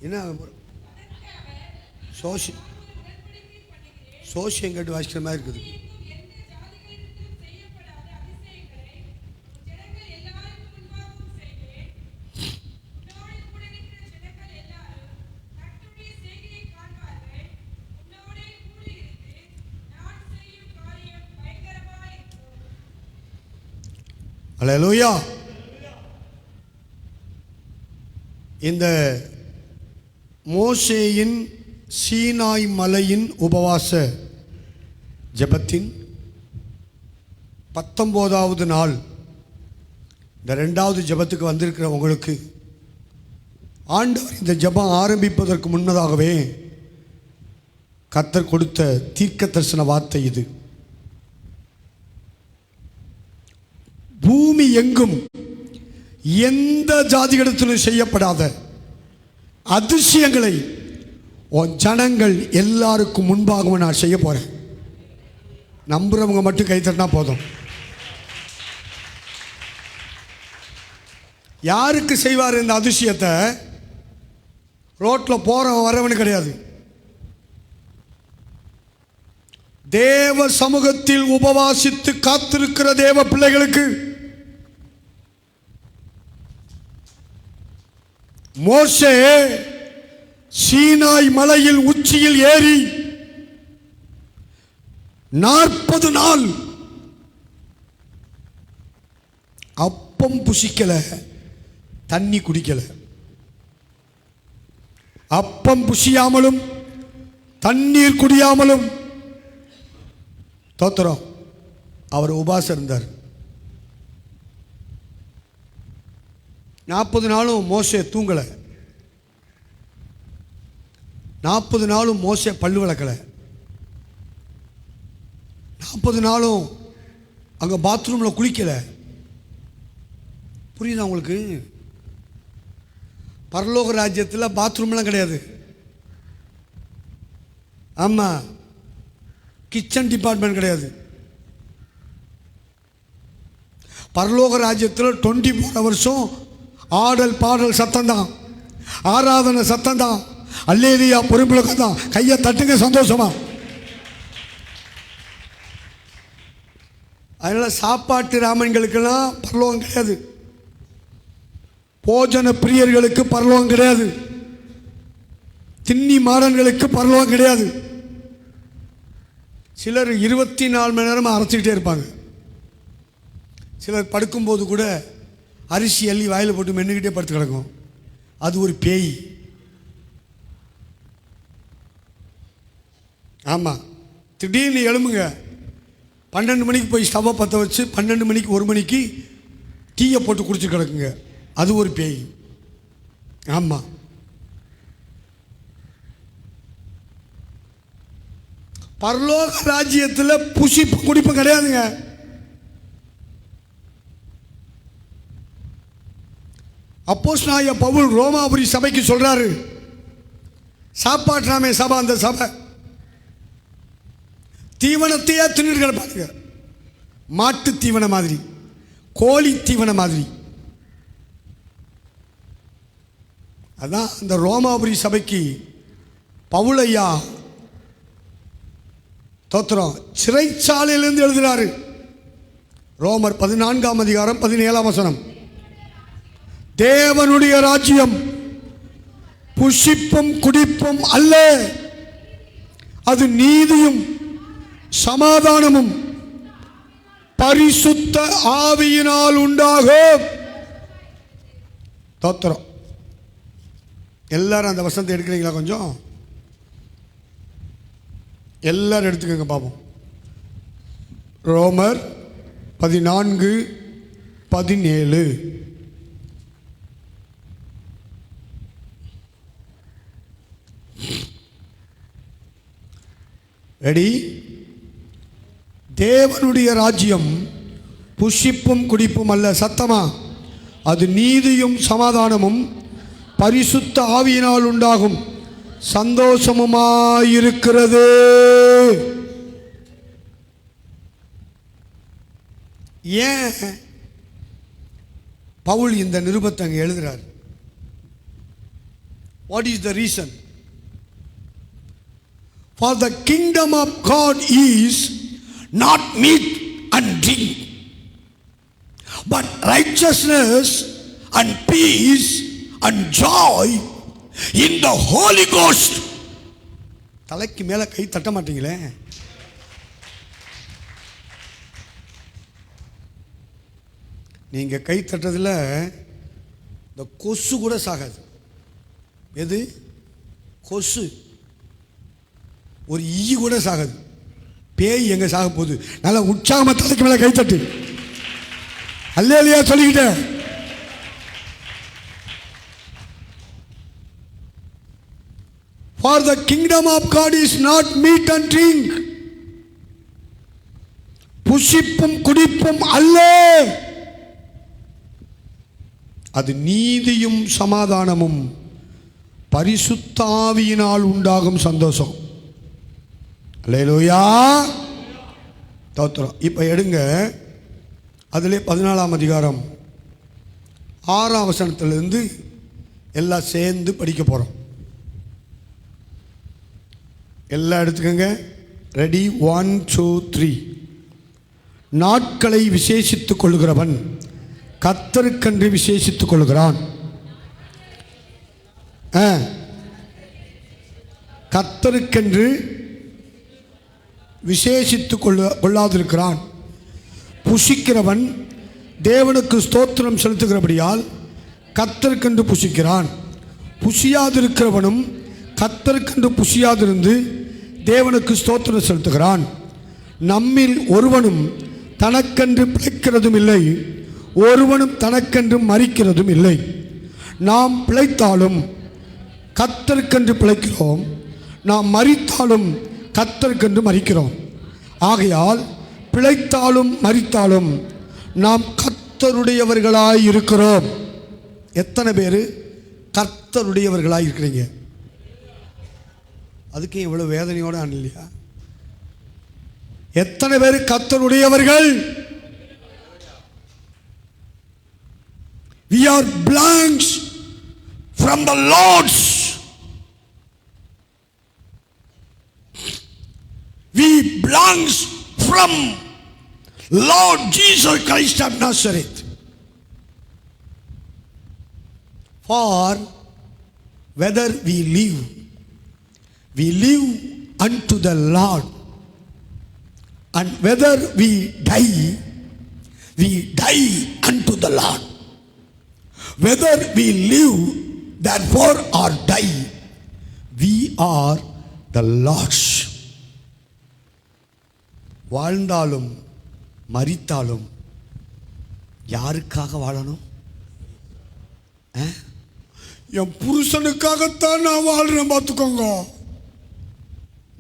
என்ன சோசியம் கேட்டு வாசிக்கிற மாதிரி இருக்குது. அல்லேலூயா. இந்த மோசேயின் சீனாய் மலையின் உபவாச ஜெபத்தின் 19வது நாள், இந்த 2வது ஜெபத்துக்கு வந்திருக்கிற உங்களுக்கு ஆண்டவர் இந்த ஜெபம் ஆரம்பிப்பதற்கு முன்னதாகவே கர்த்தர் கொடுத்த தீர்க்க தரிசன வார்த்தை இது. பூமி எங்கும் எந்த ஜாதிகளிடத்திலும் செய்யப்படாத அதிசயங்களை உன் ஜனங்கள் எல்லாருக்கும் முன்பாகவும் நான் செய்ய போறேன். நம்புறவங்க மட்டும் கை தட்டினா போதும். யாருக்கு செய்வார் இந்த அதிசயத்தை? ரோட்டில் போறவன் வரவனு கிடையாது. தேவ சமூகத்தில் உபவாசித்து காத்திருக்கிற தேவ பிள்ளைகளுக்கு மோசே சீனாய் மலையில் உச்சியில் ஏறி 40 நாள் அப்பம் புசிக்கல, தண்ணி குடிக்கல. அப்பம் புசியாமலும் தண்ணீர் குடியாமலும் தோத்திரம் அவர் உபவாசம் இருந்தார். 40 நாளும் மோசே தூங்கலை. 40 நாளும் மோசே பல்லு விளக்கலை. 40 நாளும் அங்கே பாத்ரூமில் குளிக்கலை. புரியுதா உங்களுக்கு? பரலோக ராஜ்யத்தில் பாத்ரூம்லாம் கிடையாது. ஆமாம், கிச்சன் டிபார்ட்மெண்ட் கிடையாது. பரலோக ராஜ்யத்தில் 24 ஹவர்ஸும் ஆடல் பாடல் சத்தம்தான், ஆராதனை சத்தம்தான், அல்லேலூயா பொறுப்புலக்கம் தான். கையை தட்டுங்க சந்தோஷமா. அதனால் சாப்பாட்டு ராமன்களுக்கெல்லாம் பரலோகம் கிடையாது. போஜன பிரியர்களுக்கு பரலோகம் கிடையாது. தின்னி மாடன்களுக்கு பரலோகம் கிடையாது. சிலர் 24 மணி நேரமாக அரைச்சிக்கிட்டே இருப்பாங்க. சிலர் படுக்கும்போது கூட அரிசி அள்ளி வாயில் போட்டு மென்னுக்கிட்டே படுத்து கிடக்கும். அது ஒரு பேய். ஆமாம், திடீர்னு எழும்புங்க, 12 மணிக்கு போய் ஸ்டவ்வை பற்ற வச்சு 12 மணிக்கு 1 மணிக்கு டீயை போட்டு குடிச்சு கிடக்குங்க. அது ஒரு பேய். ஆமாம், பரலோக ராஜ்யத்தில் புசிப்பு குடிப்பு கிடையாதுங்க. அப்போஸ்தலனாகிய பவுல் ரோமாபுரி சபைக்கு சொல்றாரு, சாப்பாட்டுறாமே சபை, அந்த சபை தீவனத்தையே தின்னு கிடப்பாங்க. மாட்டு தீவன மாதிரி, கோழி தீவன மாதிரி. அதான் அந்த ரோமாபுரி சபைக்கு பவுலையா தோத்திரம் சிறைச்சாலையிலிருந்து எழுதுகிறாரு. ரோமர் 14ஆம் அதிகாரம் 17ஆம் வசனம். தேவனுடைய ராஜ்யம் புசிப்பும் குடிப்பும் அல்ல, அது நீதியும் சமாதானமும் பரிசுத்த ஆவியினால் உண்டாகும். தோத்திரம். எல்லாரும் அந்த வசனத்தை எடுக்கிறீங்களா? கொஞ்சம் எல்லாரும் எடுத்துக்கோங்க பாப்போம். ரோமர் 14:17. ரெடி? தேவனுடைய ராஜ்யம் புசிப்பும் குடிப்பும் அல்ல, சத்தமா, அது நீதியும் சமாதானமும் பரிசுத்த ஆவியினால் உண்டாகும் சந்தோஷமுமாயிருக்கிறது. ஏன் பவுல் இந்த நிருபத்தை அங்கே எழுதுகிறார். What is the reason? For the kingdom of God is not meat and drink, but righteousness and peace and joy in the Holy Ghost. தலைக்கு மேலே கை தட்ட மாட்டீங்களே. நீங்கள் கை தட்டதில் இந்த கொசு கூட சாகாது. எது? கொசு. ஒரு ஈ கூட சாகாது. பேய் எங்கே சாக போகுது? நல்லா உற்சாகமாக தலைக்கு மேலே கை தட்டு அல்லேலூயா சொல்லிக்கிட்டேன். For the kingdom of God is not meat and drink. புசிப்பும் குடிப்பும் அல்ல, அது நீதியும் சமாதானமும் பரிசுத்த ஆவியினால் உண்டாகும் சந்தோஷம். அல்லேலூயா தோத்திரம். இப்போ எடுங்க, அதிலே 14ஆம் அதிகாரம் 6ஆம் வசனத்திலிருந்து எல்லாம் சேர்ந்து படிக்க போகிறோம். எல்லாம் எடுத்துக்கங்க. ரெடி? 1 2 3. நாட்களை விசேஷித்துக் கொள்கிறவன் கர்த்தருக்கென்று விசேஷித்துக் கொள்கிறான். கர்த்தருக்கென்று விசேஷித்துக் கொள்ளாதிருக்கிறான். புசிக்கிறவன் தேவனுக்கு ஸ்தோத்திரம் செலுத்துகிறபடியால் கர்த்தருக்கென்று புசிக்கிறான். புசியாதிருக்கிறவனும் கர்த்தருக்கென்று புசியாதிருந்து தேவனுக்கு ஸ்தோத்திரம் செலுத்துகிறான். நம்மில் ஒருவனும் தனக்கென்று பிழைக்கிறதும் இல்லை, ஒருவனும் தனக்கென்று மரிக்கிறதும் இல்லை. நாம் பிழைத்தாலும் கர்த்தருக்கென்று பிழைக்கிறோம், நாம் மரித்தாலும் கர்த்தருக்கென்று மரிக்கிறோம். ஆகையால் பிழைத்தாலும் மரித்தாலும் நாம் கர்த்தருடையவர்களாய் இருக்கிறோம். எத்தனை பேர் கர்த்தருடையவர்களாய் இருக்கிறீங்க? அதுக்கு இவ்வளோ வேதனையோடு இல்லையா? எத்தனை பேர் கர்த்தருடையவர்கள்? We are blanks from the Lord's. We belongs from Lord Jesus Christ of Nazareth. For whether we live unto the Lord, and whether we die unto the Lord. Whether we live therefore or die, we are the Lord's. வாழ்ந்தாலும் மரித்தாலும் யாருக்காக வாழணும்? என் புருஷனுக்காகத்தான் நான் வாழ்றேன். பார்த்துக்கோங்க,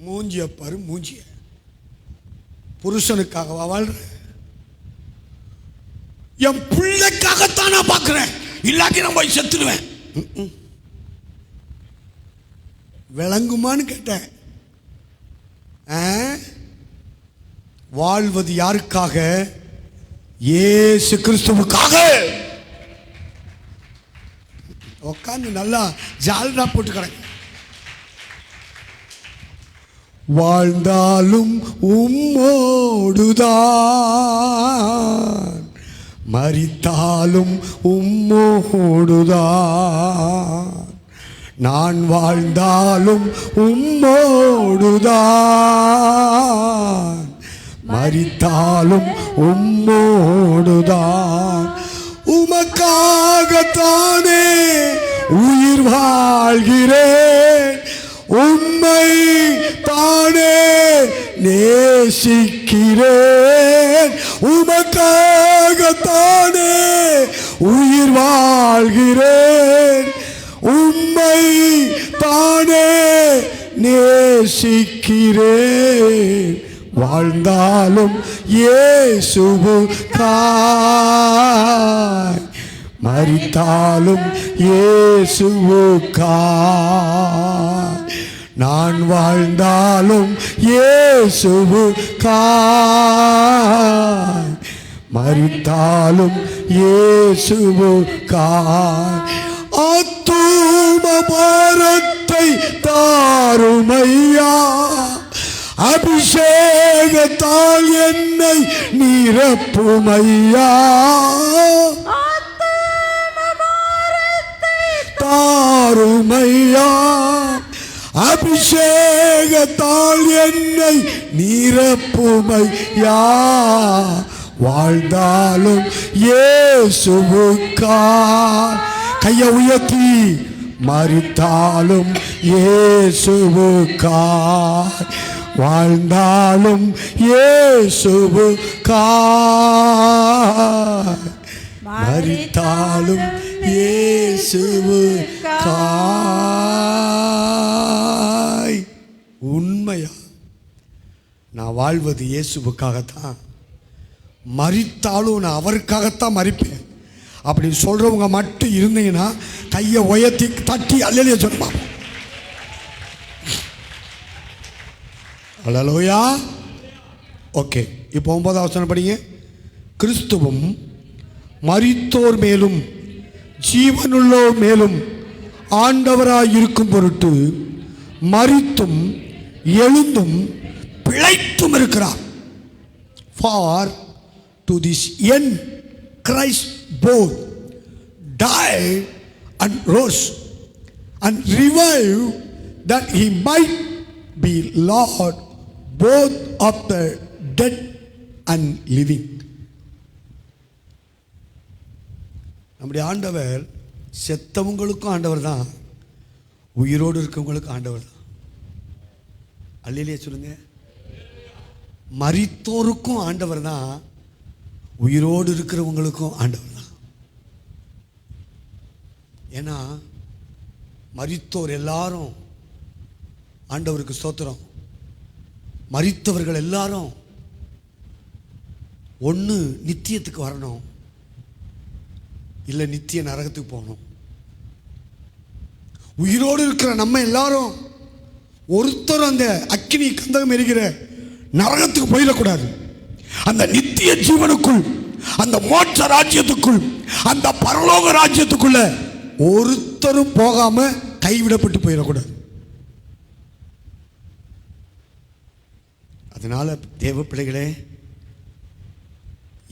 மூஞ்சிய பாரு, மூஞ்சிய. புருஷனுக்காகவா வாழ்றேன்? என் பிள்ளைக்காகத்தான் நான் பார்க்கிறேன், இல்லாட்டி நான் போய் செத்துடுவேன். விளங்குமான்னு கேட்டேன். வாழ்வது யாருக்காக? இயேசு கிறிஸ்துவுக்காக. உட்காந்து நல்லா ஜால்ரா போட்டு கிடக்கு. வாழ்ந்தாலும் உம்மோடுதான், மரித்தாலும் உம்மோடுதான். நான் வாழ்ந்தாலும் உம்மோடுதான், மரித்தாலும் உம்மோடுதான். உமக்காகத்தானே உயிர் வாழ்கிறேன், உம்மை தானே நேசிக்கிறேன். உமக்காகத்தானே உயிர் வாழ்கிறேன், உம்மை தானே நேசிக்கிறேன். வாழ்ந்தாலும் இயேசுவுக்காய், மரித்தாலும் இயேசுவுக்காய். நான் வாழ்ந்தாலும் இயேசுவுக்காய், மரித்தாலும் இயேசுவுக்காய். ஆத்தும பாரத்தை தாருமையா, அபிஷேகத்தால் என்னை நிரப்புமையா. தாருமையா, அபிஷேகத்தால் என்னை நிரப்புமையா. வாழ்ந்தாலும் இயேசுவுக்காய். கையை உயர்த்தி, மரித்தாலும் இயேசுவுக்காய், வாழ்ந்தாலும் இயேசுவுக்காய், மரித்தாலும் இயேசுவுக்காய். உண்மையா நான் வாழ்வது இயேசுவுக்காகத்தான், மரித்தாலும் நான் அவருக்காகத்தான் மரிப்பேன் அப்படி சொல்றவங்க மட்டும் இருந்தீங்கன்னா கையை உயர்த்தி தட்டி அல்லேலூயா சொல்லுமா. அல்லேலூயா. ஓகே, இப்போ 9வது வசனம் படிங்க. கிறிஸ்துவும் மரித்தோர் மேலும் ஜீவனுள்ளோர் மேலும் ஆண்டவராய் இருக்கும் பொருட்டு மரித்தும் எழுந்தும் பிழைத்தும் இருக்கிறார். For to this end Christ both died and rose and revived, that he might be Lord both of the dead and living. நம்முடைய ஆண்டவர் செத்தவங்களுக்கும் ஆண்டவர் தான், உயிரோடு இருக்கவங்களுக்கும் ஆண்டவர் தான். அல்லேலூயா சொல்லுங்க. மரித்தோருக்கும் ஆண்டவர் தான், உயிரோடு இருக்கிறவங்களுக்கும் ஆண்டவர் தான். ஏன்னா மரித்தோர் எல்லாரும் ஆண்டவருக்கு ஸ்தோத்திரம், மரித்தவர்கள் எல்லாரும் ஒன்று நித்தியத்துக்கு வரணும், இல்லை நித்திய நரகத்துக்கு போகணும். உயிரோடு இருக்கிற நம்ம எல்லாரும் ஒருத்தர் அந்த அக்கினி கந்தகம் எரிகிற நரகத்துக்கு போயிடக்கூடாது. அந்த நித்திய ஜீவனுக்குள், அந்த மோட்ச ராஜ்யத்துக்குள், அந்த பரலோக ராஜ்யத்துக்குள்ள ஒருத்தரும் போகாம கைவிடப்பட்டு போயிடக்கூடாது. அதனால தேவ பிள்ளைகளே,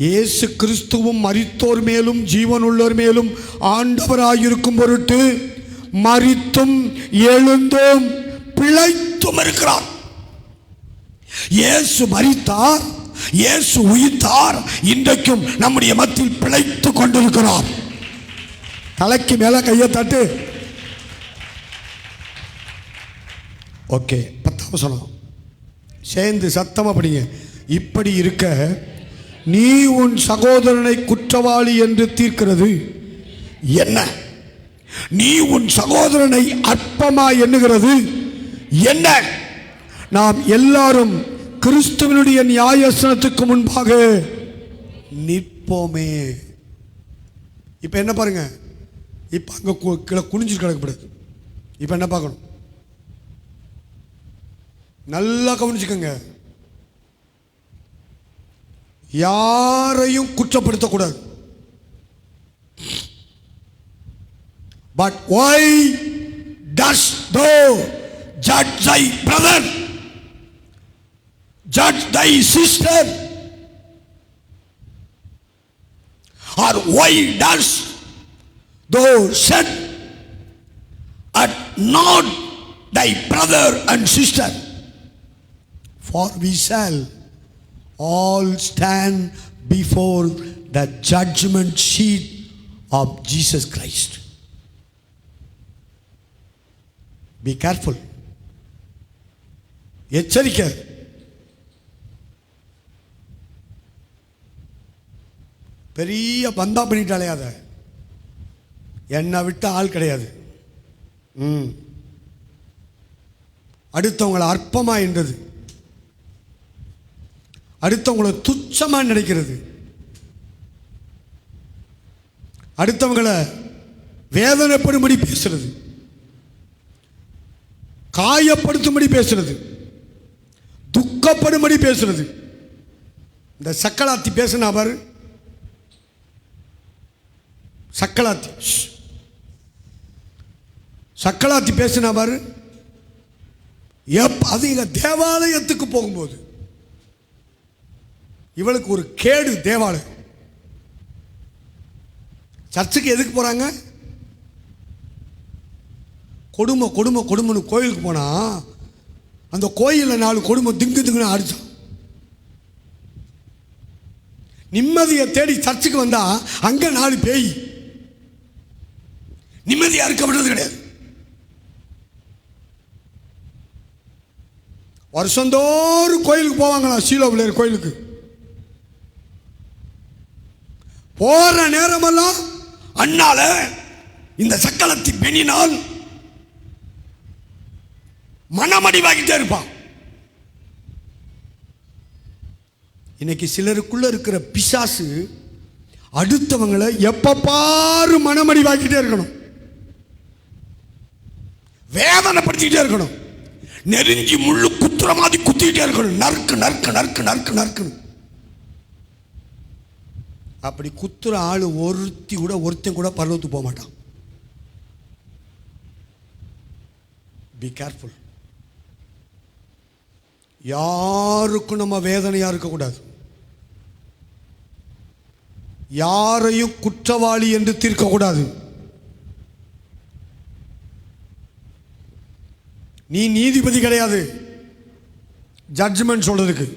இயேசு கிறிஸ்துவும் மரித்தோர் மேலும் ஜீவனுள்ளோர் மேலும் ஆண்டவராயிருக்கும் பொருட்டு மரித்தும் எழுந்தும் பிழைத்தும் இருக்கிறார். இயேசு மரித்தார், இயேசு உயிர்த்தார், இன்றைக்கும் நம்முடைய மத்தியில் பிழைத்துக் கொண்டிருக்கிறார். தலைக்கு மேல கையை தட்டு. ஓகே, 10வது வசனம் சேர்ந்து சத்தமா படிங்க. இப்படி இருக்க நீ உன் சகோதரனை குற்றவாளி என்று தீர்க்கிறது என்ன? நீ உன் சகோதரனை அற்பமா எண்ணுகிறது என்ன? நாம் எல்லாரும் கிறிஸ்துவனுடைய நியாயாசனத்துக்கு முன்பாக நிற்போமே. இப்ப என்ன பாருங்க, இப்ப அங்க கீழே குனிஞ்சு கிடக்கப்படுது. இப்ப என்ன பார்க்கணும்? நல்லா கவனிச்சுக்கோங்க. யாரையும் குற்றப்படுத்தக்கூடாது. But why does thou judge thy brother, judge thy sister, or why does thou set at not thy brother and sister? For we shall all stand before the judgment seat of Jesus Christ. Be careful. எச்சரிக்கை. பெரிய பந்தா பண்ணிட்டாலே அத என்னை விட்டு ஆள் கிடையாது. அடுத்தவங்களை அற்பமா என்றது, அடுத்தவங்களை துச்சமா நினைக்கிறது, அடுத்தவங்களை வேதனைப்படும்படி பேசுறது, காயப்படுத்தும்படி பேசுறது, துக்கப்படும்படி பேசுறது. இந்த சக்கலாத்தி பேசினா பாரு, சக்கலாத்தி சக்கலாத்தி பேசினா பாரு. அது எங்க தேவாலயத்துக்கு போகும்போது இவளுக்கு ஒரு கேடு. தேவாலயம் சர்ச்சுக்கு எதுக்கு போறாங்க? கொடுமை கொடுமை கொடுமைன்னு கோயிலுக்கு போனா அந்த கோயிலில் 4 கொடுமை திங்கு திங்குன்னு அடிச்சான். நிம்மதியை தேடி சர்ச்சுக்கு வந்தா அங்க 4 பேய். நிம்மதியா இருக்க விடுறது கிடையாது. வருஷந்தோறும் கோயிலுக்கு போவாங்களா? சீலோபிள்ளையர் கோயிலுக்கு போற நேரமெல்லாம் அண்ணால இந்த சக்கலத்தி பெண்ணினால் மனமடிவாகிட்டே இருப்பான். இன்னைக்கு சிலருக்குள்ள இருக்கிற பிசாசு அடுத்தவங்களை எப்ப பாரு மனமடிவாக்கிட்டே இருக்கணும், வேதனைப்படுத்திக்கிட்டே இருக்கணும், நெருங்கி முள்ளு குத்துற மாதிரி குத்திக்கிட்டே இருக்கணும். நறுக்கு நறுக்கு நறுக்கு நறுக்கு நறுக்கு. அப்படி குத்துற ஆளு ஒருத்தன் கூட பரலோகத்துக்கு போக மாட்டான். Be careful. யாருக்கும் நம்ம வேதனையா இருக்கக்கூடாது. யாரையும் குற்றவாளி என்று தீர்க்கக்கூடாது. நீ நீதிபதி கிடையாது ஜட்ஜ்மெண்ட் சொல்றதுக்கு.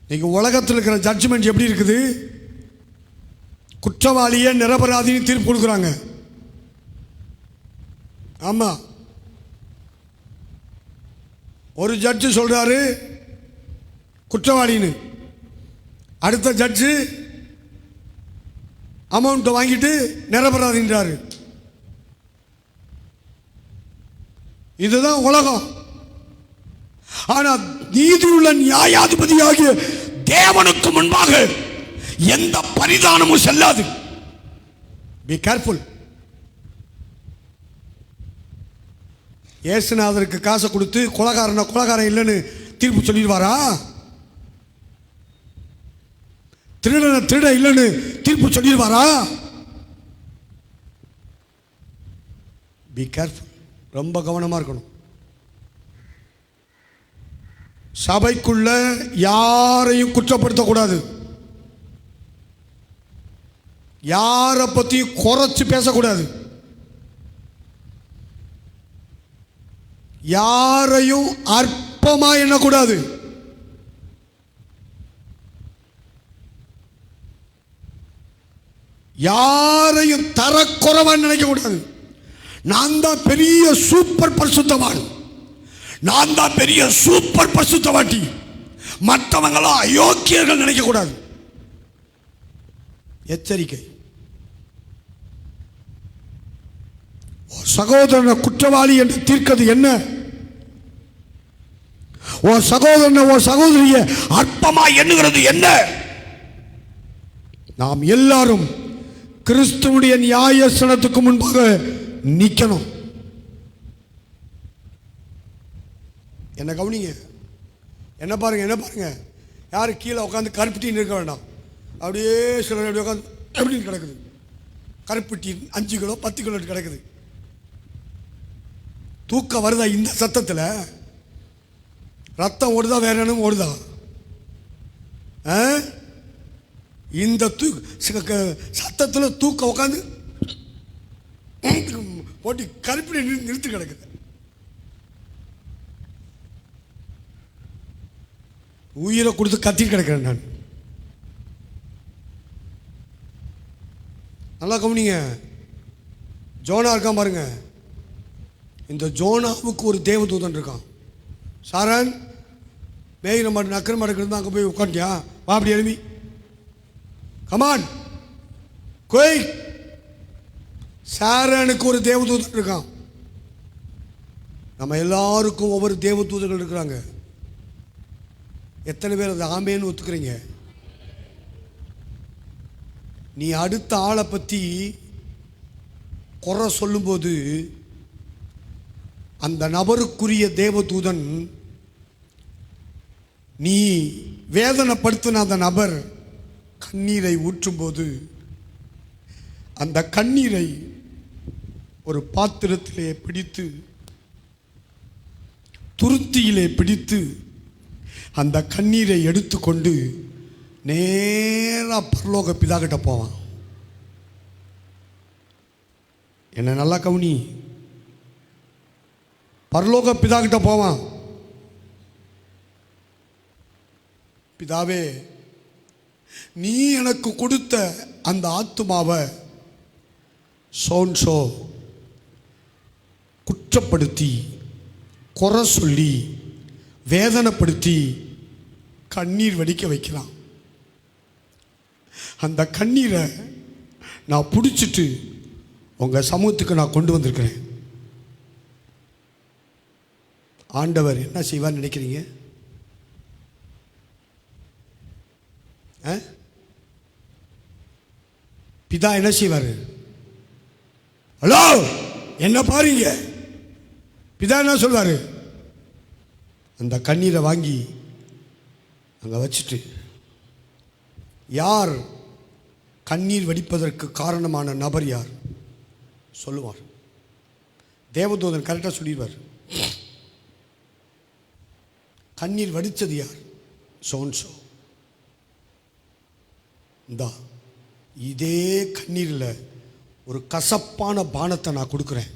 நீங்க உலகத்தில் இருக்கிற ஜட்ஜ்மெண்ட் எப்படி இருக்குது? குற்றவாளியே நிரபராதின்னு தீர்ப்பு கொடுக்குறாங்க. ஆமா, ஒரு ஜட்ஜு சொல்றாரு குற்றவாளின்னு, அடுத்த ஜட்ஜு அமௌண்ட் வாங்கிட்டு நிரபராதின்றாரு. இதுதான் உலகம். ஆனா நீதியுள்ள நியாயாதிபதியாகிய தேவனுக்கு முன்பாக எந்த பரிதானமும் செல்லாது. Be careful. ஏசுநாதருக்கு காசை கொடுத்து கொலைகாரன் இல்லைன்னு தீர்ப்பு சொல்லிடுவாரா? திருட இல்லைன்னு தீர்ப்பு சொல்லிடுவாரா? Be careful. ரொம்ப கவனமா இருக்கணும். சபைக்குள்ள யாரையும் குற்றப்படுத்தக்கூடாது. யாரை பத்தி குறைச்சு பேசக்கூடாது. யாரையும் அற்பமா எண்ணக்கூடாது. யாரையும் தரக்குறைவா நினைக்க கூடாது. நான் தான் பெரிய சூப்பர் பரிசுத்தவான், நான் தான் பெரிய சூப்பர் பரிசுத்தவாட்டி, மற்றவங்களா அயோக்கியர்கள் நினைக்க கூடாது. எச்சரிக்கை. சகோதரனை குற்றவாளி என்று தீர்க்கிறது என்ன? ஓ சகோதரனை ஓ சகோதரிய அற்பமா எண்ணுகிறது என்ன? நாம் எல்லாரும் கிறிஸ்துவுடைய நியாயஸ்தானத்துக்கு முன்பாக நிக்கணும். என்ன கவனிங்க, என்ன பாருங்க. யாரும் கீழே உட்காந்து கருப்பட்டின்னு இருக்க வேண்டாம். அப்படியே சிலர் அப்படி உட்காந்து எப்படின்னு கிடக்குது. கருப்பட்டி 5 கிலோ 10 கிலோ கிடக்குது. தூக்கம் வருதா? இந்த சத்தத்தில் ரத்தம் ஓடுதா? வேற என்ன ஓடுதா? இந்த சத்தத்தில் தூக்கம் உட்காந்து போட்டி கருப்படி நிறுத்து கிடக்குது. உயிரை கொடுத்து கத்தி கிடக்கிறேன் நான். நல்லா கவனிங்க. ஜோனா இருக்கான் பாருங்க. இந்த ஜோனாவுக்கு ஒரு தேவதூதன் இருக்கான். சாரன் மேயிற மாட்டு நக்கர மாட்டேங்கிறது அங்கே போய் உட்காண்டியா? வா அப்படி எழுப்பி கமான் கோய். சாரனுக்கு ஒரு தேவதூதன் இருக்கான். நம்ம எல்லாருக்கும் ஒவ்வொரு தேவதூதர்கள் இருக்கிறாங்க. எத்தனை பேர் அது ஆமேன்னு ஒத்துக்கிறீங்க? நீ அடுத்த ஆளை பற்றி குறை சொல்லும்போது அந்த நபருக்குரிய தேவதூதன், நீ வேதனைப்படுத்தின அந்த நபர் கண்ணீரை ஊற்றும்போது அந்த கண்ணீரை ஒரு பாத்திரத்திலே பிடித்து துருத்தியிலே பிடித்து அந்த கண்ணீரை எடுத்துக்கொண்டு நேராக பரலோக பிதாகிட்ட போவான். என்ன நல்லா கவுனி, பரலோக பிதாகிட்ட போவான். பிதாவே, நீ எனக்கு கொடுத்த அந்த ஆத்துமாவை சோன்சோ குற்றப்படுத்தி, குறை சொல்லி, வேதனைப்படுத்தி கண்ணீர் வடிக்க வைக்கலாம். அந்த கண்ணீரை நான் பிடிச்சிட்டு உங்கள் சமூகத்துக்கு நான் கொண்டு வந்திருக்கிறேன். ஆண்டவர் என்ன செய்வார்னு நினைக்கிறீங்க? பிதா என்ன செய்வார்? ஹலோ, என்ன பாருங்க, பிதா என்ன சொல்வார்? அந்த கண்ணீரை வாங்கி அங்கே வச்சுட்டு, யார் கண்ணீர் வடிப்பதற்கு காரணமான நபர் யார் சொல்லுவார். தேவதூதன் கரெக்டாக சொல்லிடுவார். கண்ணீர் வடித்தது யார்? சோன்சோ. இந்தா, இதே கண்ணீரில் ஒரு கசப்பான பானத்தை நான் கொடுக்குறேன்.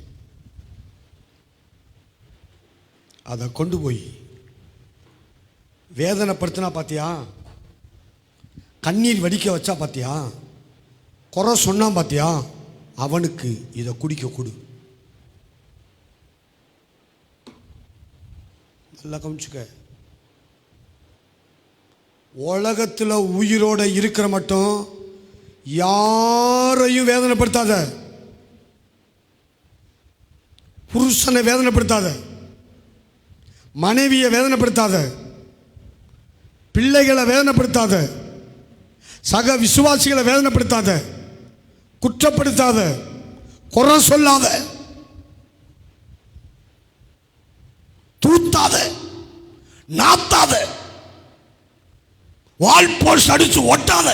அதை கொண்டு போய் வேதனைப்படுத்தினா பார்த்தியா, கண்ணீர் வடிக்க வச்சா பார்த்தியா, குறை சொன்னா பார்த்தியா, அவனுக்கு இதை குடிக்க கொடு. நல்லா கவனிச்சுக்க. உலகத்தில் உயிரோட இருக்கிற மட்டும் யாரையும் வேதனைப்படுத்தாத. புருஷனை வேதனைப்படுத்தாத, மனைவியை வேதனைப்படுத்தாத, பிள்ளைகளை வேதனைப்படுத்தாத, சக விசுவாசிகளை வேதனைப்படுத்தாத, குற்றப்படுத்தாத, குறை சொல்லாத, தூத்தாத, நாத்தாத, வால் போஸ்ட் அடிச்சு ஒட்டாத.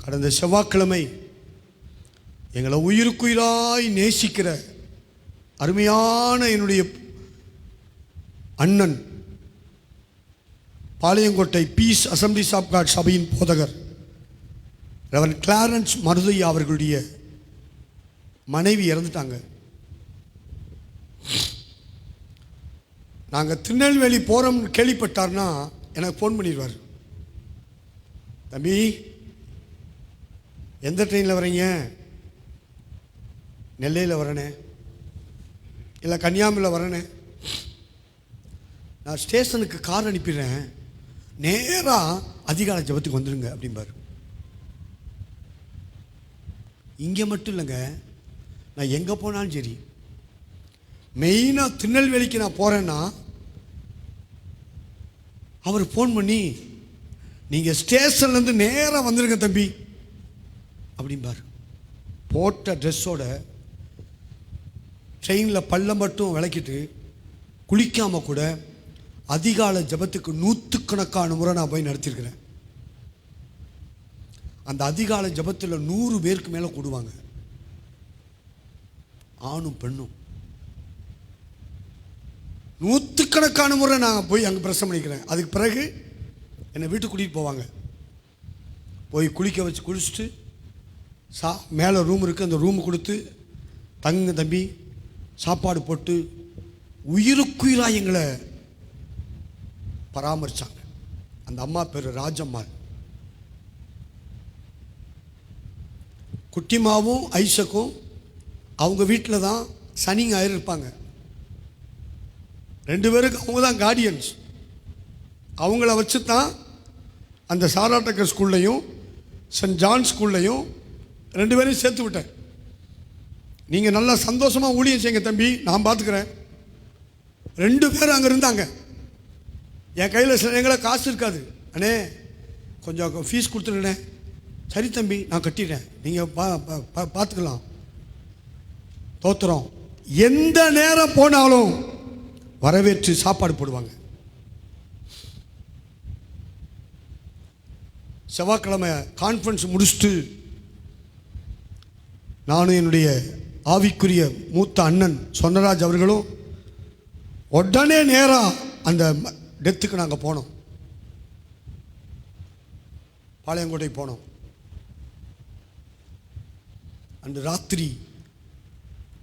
கடந்த செவ்வாய்க்கிழமை எங்களை உயிருக்குயிராய் நேசிக்கிற அருமையான என்னுடைய அண்ணன், Palayamkottai peace assemblies of God சபையின் போதகர் ரெவரண்ட் கிளாரன்ஸ் மருதையா அவர்களுடைய மனைவி இறந்துட்டாங்க. நாங்கள் திருநெல்வேலி போகிறோம்னு கேள்விப்பட்டார்னா எனக்கு ஃபோன் பண்ணிடுவார். தம்பி, எந்த ட்ரெயினில் வரீங்க? நெல்லையில் வரனே, இல்லை கன்னியாகுமரியில் வரனே. நான் ஸ்டேஷனுக்கு கார் அனுப்பிடுறேன், நேராக அதிகாலை ஜபத்துக்கு வந்துடுங்க அப்படிம்பார். இங்கே மட்டும் இல்லைங்க, நான் எங்கே போனாலும் சரி, மெயினாக திருநெல்வேலிக்கு நான் போகிறேன்னா அவர் ஃபோன் பண்ணி, நீங்கள் ஸ்டேஷன்லேருந்து நேராக வந்துடுங்க தம்பி அப்படிம்பார். போட்ட ட்ரெஸ்ஸோட ட்ரெயினில் பல்ல மட்டும் விளக்கிட்டு குளிக்காமல் கூட அதிகாலை ஜபத்துக்கு 100கணக்கான முறை நான் போய் நடத்தியிருக்கிறேன். அந்த அதிகாலை ஜபத்தில் 100 பேருக்கு மேலே கூடுவாங்க, ஆணும் பெண்ணும். 100கணக்கான முறை நான் போய் அங்கே பிரசங்கம் பண்ணிக்கிறேன். அதுக்கு பிறகு என்னை வீட்டுக்கு கூட்டிகிட்டு போவாங்க. போய் குளிக்க வச்சு குளிச்சுட்டு மேலே ரூம் இருக்குது, அந்த ரூம் கொடுத்து தங்குங்க தம்பி, சாப்பாடு போட்டு உயிருக்குயிராக எங்களை பராமரித்தாங்க. அந்த அம்மா பேர் ராஜம்மா. குட்டிமாவும் ஐசக்கும் அவங்க வீட்டில் தான் சனி ஞாயிறு இருப்பாங்க. 2 பேருக்கு அவங்க தான் கார்டியன்ஸ். அவங்கள வச்சு தான் அந்த சாராட்டக்கர் ஸ்கூல்லையும் சென்ட் ஜான் ஸ்கூல்லையும் 2 பேரையும் சேர்த்து விட்டேன். நீங்கள் நல்லா சந்தோஷமாக ஊழியம் செய்யுங்க தம்பி, நான் பார்த்துக்கிறேன். 2 பேர் அங்கே இருந்தாங்க. என் கையில் சில நேரங்களில் காசு இருக்காது. அண்ணே கொஞ்சம் ஃபீஸ் கொடுத்துருண்ணே. சரி தம்பி, நான் கட்டிடுறேன், நீங்கள் பார்த்துக்கலாம். தோத்துறோம். எந்த நேரம் போனாலும் வரவேற்று சாப்பாடு போடுவாங்க. செவ்வாய்க்கிழமை கான்ஃபரன்ஸ் முடிச்சுட்டு நானும் என்னுடைய ஆவிக்குரிய மூத்த அண்ணன் சொன்னராஜ் அவர்களும் உடனே நேராக அந்த டெத்துக்கு நாங்கள் போனோம். பாளையங்கோட்டை போனோம். அன்று ராத்திரி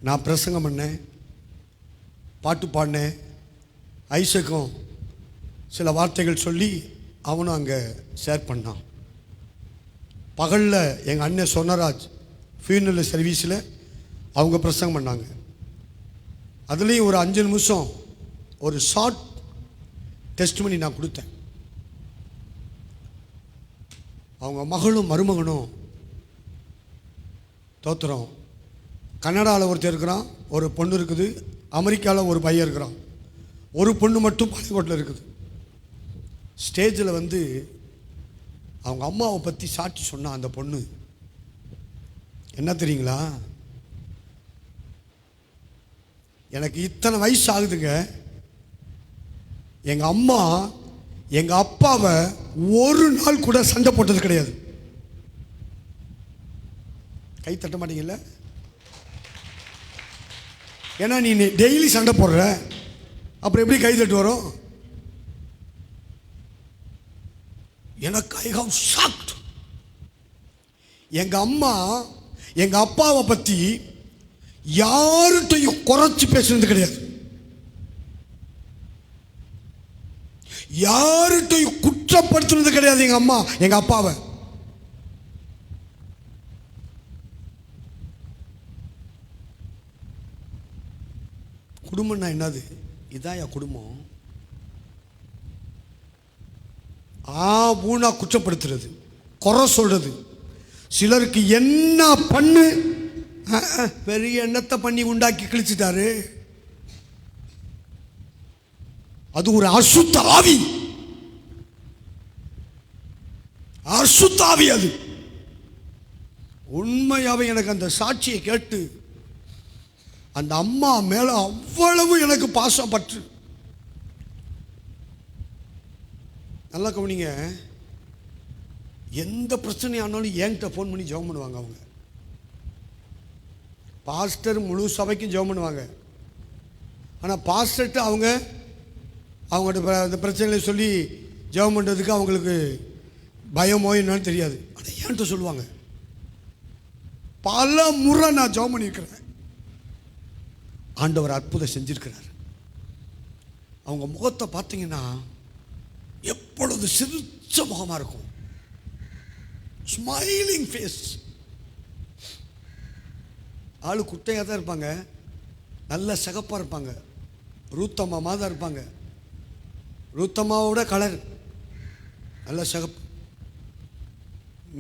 நான் பிரசங்கம் பண்ணேன், பாட்டு பாடினேன். ஐசக்கும் சில வார்த்தைகள் சொல்லி அவனும் அங்கே ஷேர் பண்ணான். பகலில் எங்கள் அண்ணன் சொன்னராஜ் ஃபியூனரல் சர்வீஸில் அவங்க பிரசங்கம் பண்ணாங்க. அதுலேயும் ஒரு 5 நிமிஷம் ஒரு ஷார்ட் டெஸ்ட்மனி நான் கொடுத்தேன். அவங்க மகளும் மருமகனும் தோத்துறோம். கனடாவில் ஒருத்தர் இருக்கிறான், ஒரு பொண்ணு இருக்குது. அமெரிக்காவில் ஒரு பையன் இருக்கிறான். ஒரு பொண்ணு மட்டும் பாளையங்கோட்டில் இருக்குது. ஸ்டேஜில் வந்து அவங்க அம்மாவை பற்றி சாட்சி சொன்னான். அந்த பொண்ணு என்ன தெரியுங்களா, எனக்கு இத்தனை வயசு ஆகுதுங்க, எங்கள் அம்மா எங்கள் அப்பாவை ஒரு நாள் கூட சண்டை போட்டது கிடையாது. கை தட்ட மாட்டீங்கல்ல? ஏன்னா நீ டெய்லி சண்டை போடுற, அப்புறம் எப்படி கை தட்டு வரும்? எனக்கு ஐ ஹவ் ஷாக்ட். எங்கள் அம்மா எங்கள் அப்பாவை பற்றி யார்கிட்டையும் குறைச்சி பேசுனது கிடையாது, யார்கிட்டையும் குற்றப்படுத்துனது கிடையாது. எங்கள் அம்மா எங்கள் அப்பாவை குடும்பம்னா என்னது? இதான் என் குடும்பம். ஊனா குற்றப்படுத்துறது, குறை சொல்றது. சிலருக்கு என்ன பண்ணு, பெரிய எண்ணத்தை பண்ணி உண்டாக்கி கிழிச்சிட்டாரு. அது ஒரு அசுத்த ஆவி, அசுத்த ஆவி. அது உண்மையாவே எனக்கு அந்த சாட்சியை கேட்டு அந்த அம்மா மேல அவ்வளவு எனக்கு பாசம் பற்று. நல்லா கவனிங்க, எந்த பிரச்சனையானாலும் என்கிட்ட ஃபோன் பண்ணி ஜெபம் பண்ணுவாங்க. அவங்க பாஸ்டர் முழு சபைக்கும் ஜெபம் பண்ணுவாங்க. ஆனால் பாஸ்டர்கிட்ட அவங்கள்ட்ட அந்த பிரச்சனைகளை சொல்லி ஜெபம் பண்ணுறதுக்கு அவங்களுக்கு பயமோ என்னன்னு தெரியாது. ஆனால் என்கிட்ட சொல்லுவாங்க. பல முறை நான் ஜெபம் பண்ணியிருக்கிறேன். ஆண்டவர் அற்புதம் செஞ்சிருக்கிறார். அவங்க முகத்தை பார்த்தீங்கன்னா எப்பொழுது சிரிச்ச முகமாக இருக்கும், ஸ்மைலிங் ஃபேஸ். ஆளு குட்டையாக தான் இருப்பாங்க, நல்ல சிகப்பாக இருப்பாங்க, ரூத்தம்மா தான் இருப்பாங்க. ரூத்தம்மாவோட கலர் நல்ல சிகப்பு,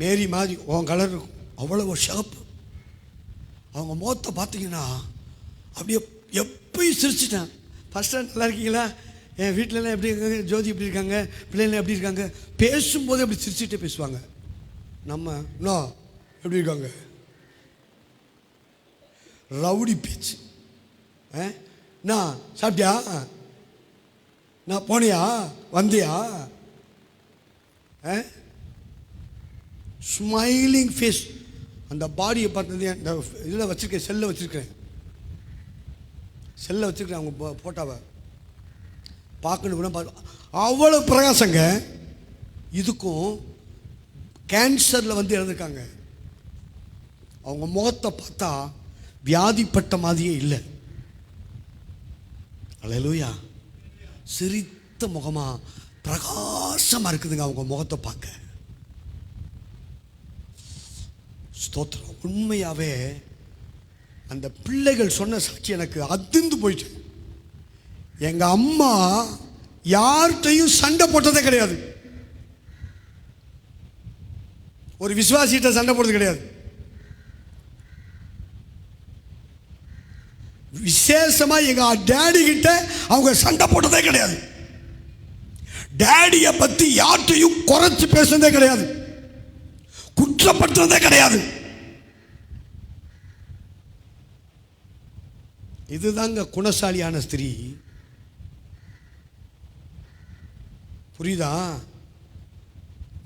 மேரி மாதிரி உன் கலர் இருக்கும், அவ்வளோ சிகப்பு. அவங்க முகத்தை பார்த்தீங்கன்னா அப்படியே எப்பயும் சிரிச்சிட்டேன். ஃபஸ்ட்டாக நல்லா இருக்கீங்களா, என் வீட்டிலலாம் எப்படி இருக்காங்க, ஜோதி எப்படி இருக்காங்க, பிள்ளைங்களாம் எப்படி இருக்காங்க, பேசும்போது அப்படி சிரிச்சுட்டே பேசுவாங்க. நம்ம எப்படி இருக்காங்க, ரவுடி பேச்சு. நான் சாப்பிட்டியா, நான் போனியா, வந்தியா, ஸ்மைலிங் ஃபேஸ். அந்த பாடியை பார்த்தது இந்த இதில் வச்சுருக்கேன், செல்லில் வச்சுருக்கிறேன், அவங்க போட்டாவை பார்க்கணும் கூட அவ்வளோ பிரகாசங்க. இதுக்கும் கேன்சரில் வந்து இறந்துருக்காங்க. அவங்க முகத்தை பார்த்தா வியாதிப்பட்ட மாதிரியே இல்லை. அல்லேலூயா. சிரித்த முகமாக பிரகாசமாக இருக்குதுங்க அவங்க முகத்தை பார்க்க. ஸ்தோத்திரம். உண்மையாகவே அந்த பிள்ளைகள் சொன்ன சாட்சி எனக்கு அதிர்ந்து போயிட்டு. எங்கள் அம்மா யார்கிட்டையும் சண்டை போட்டதே கிடையாது, ஒரு விசுவாசிகிட்ட சண்டை போட்டது கிடையாது. விசேஷமாக எங்கள் டேடி கிட்ட அவங்க சண்டை போட்டதே கிடையாது. டேடியை பற்றி யார்கிட்டையும் குறைச்சி பேசுனதே கிடையாது, குற்றப்படுத்துறதே கிடையாது. இதுதாங்க குணசாலியான ஸ்திரீ. புரியுதா?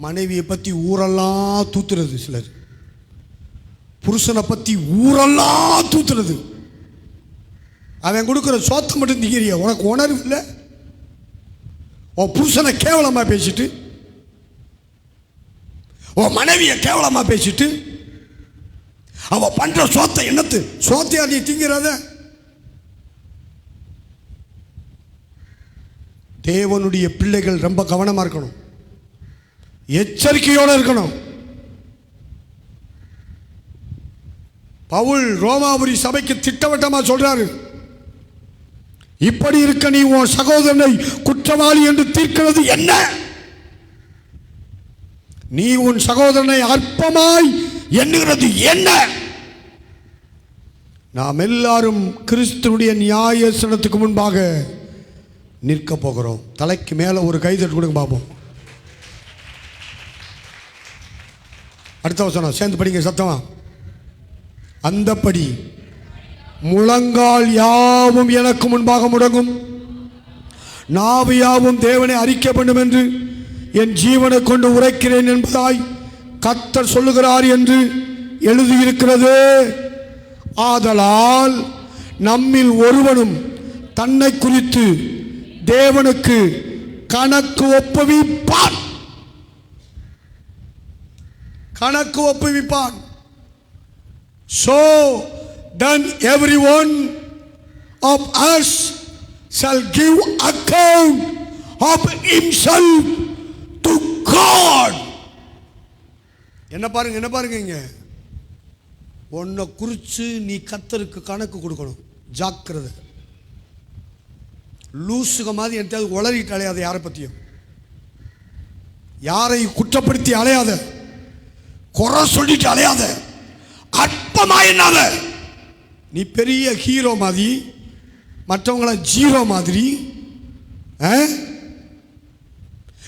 மனைவியை பற்றி ஊரெல்லாம் தூத்துறது சிலர், புருஷனை பற்றி ஊரெல்லாம் தூத்துறது. அவன் கொடுக்குற சோத்தை மட்டும் திங்கிறிய, உனக்கு உணர்வு இல்லை. உன் புருஷனை கேவலமாக பேசிட்டு, உன் மனைவியை கேவலமாக பேசிட்டு, அவ பண்ற சோத்தை என்னத்து சோத்தையா நீ திங்கிறத? தேவனுடைய பிள்ளைகள் ரொம்ப கவனமா இருக்கணும், எச்சரிக்கையோடு இருக்கணும். பவுல் ரோமாபுரி சபைக்கு திட்டவட்டமா சொல்றாரு, இப்படி இருக்க நீ உன் சகோதரனை குற்றவாளி என்று தீர்க்கிறது என்ன? நீ உன் சகோதரனை அற்பமாய் எண்ணுகிறது என்ன? நாம் எல்லாரும் கிறிஸ்துவுடைய நியாயசனத்துக்கு முன்பாக நிற்க போகிறோம். தலைக்கு மேல ஒரு கைதட்டு கொடுங்க பாப்போம். அடுத்த வசனம் சேர்ந்து படிங்க சத்தமா. அந்தப்படி முழங்கால் யாவும் எனக்கு முன்பாக முடங்கும், நாவு யாவும் தேவனை அறிக்கை பண்ணும் என்று என் ஜீவனை கொண்டு உரைக்கிறேன் என்பதாய் கர்த்தர் சொல்லுகிறார் என்று எழுதியிருக்கிறது. ஆதலால் நம்மில் ஒருவனும் தன்னை குறித்து தேவனுக்கு கணக்கு ஒப்புவிப்பான். கணக்கு ஒப்புவிப்பான். So then everyone of us shall give account of himself to God. என்ன பாருங்க இங்க, உன்னை குறித்து நீ கர்த்தருக்கு கணக்கு கொடுக்கணும். ஜாக்கிரதை. லூசுக மாதிரி என்கிட்ட உளறிட்டு அலையாத, யாரை பற்றியும் யாரை குற்றப்படுத்தி அலையாத, குறை சொல்லிட்டு அலையாத, அற்பமா என்னாத. நீ பெரிய ஹீரோ மாதிரி, மற்றவங்கள ஜீரோ மாதிரி,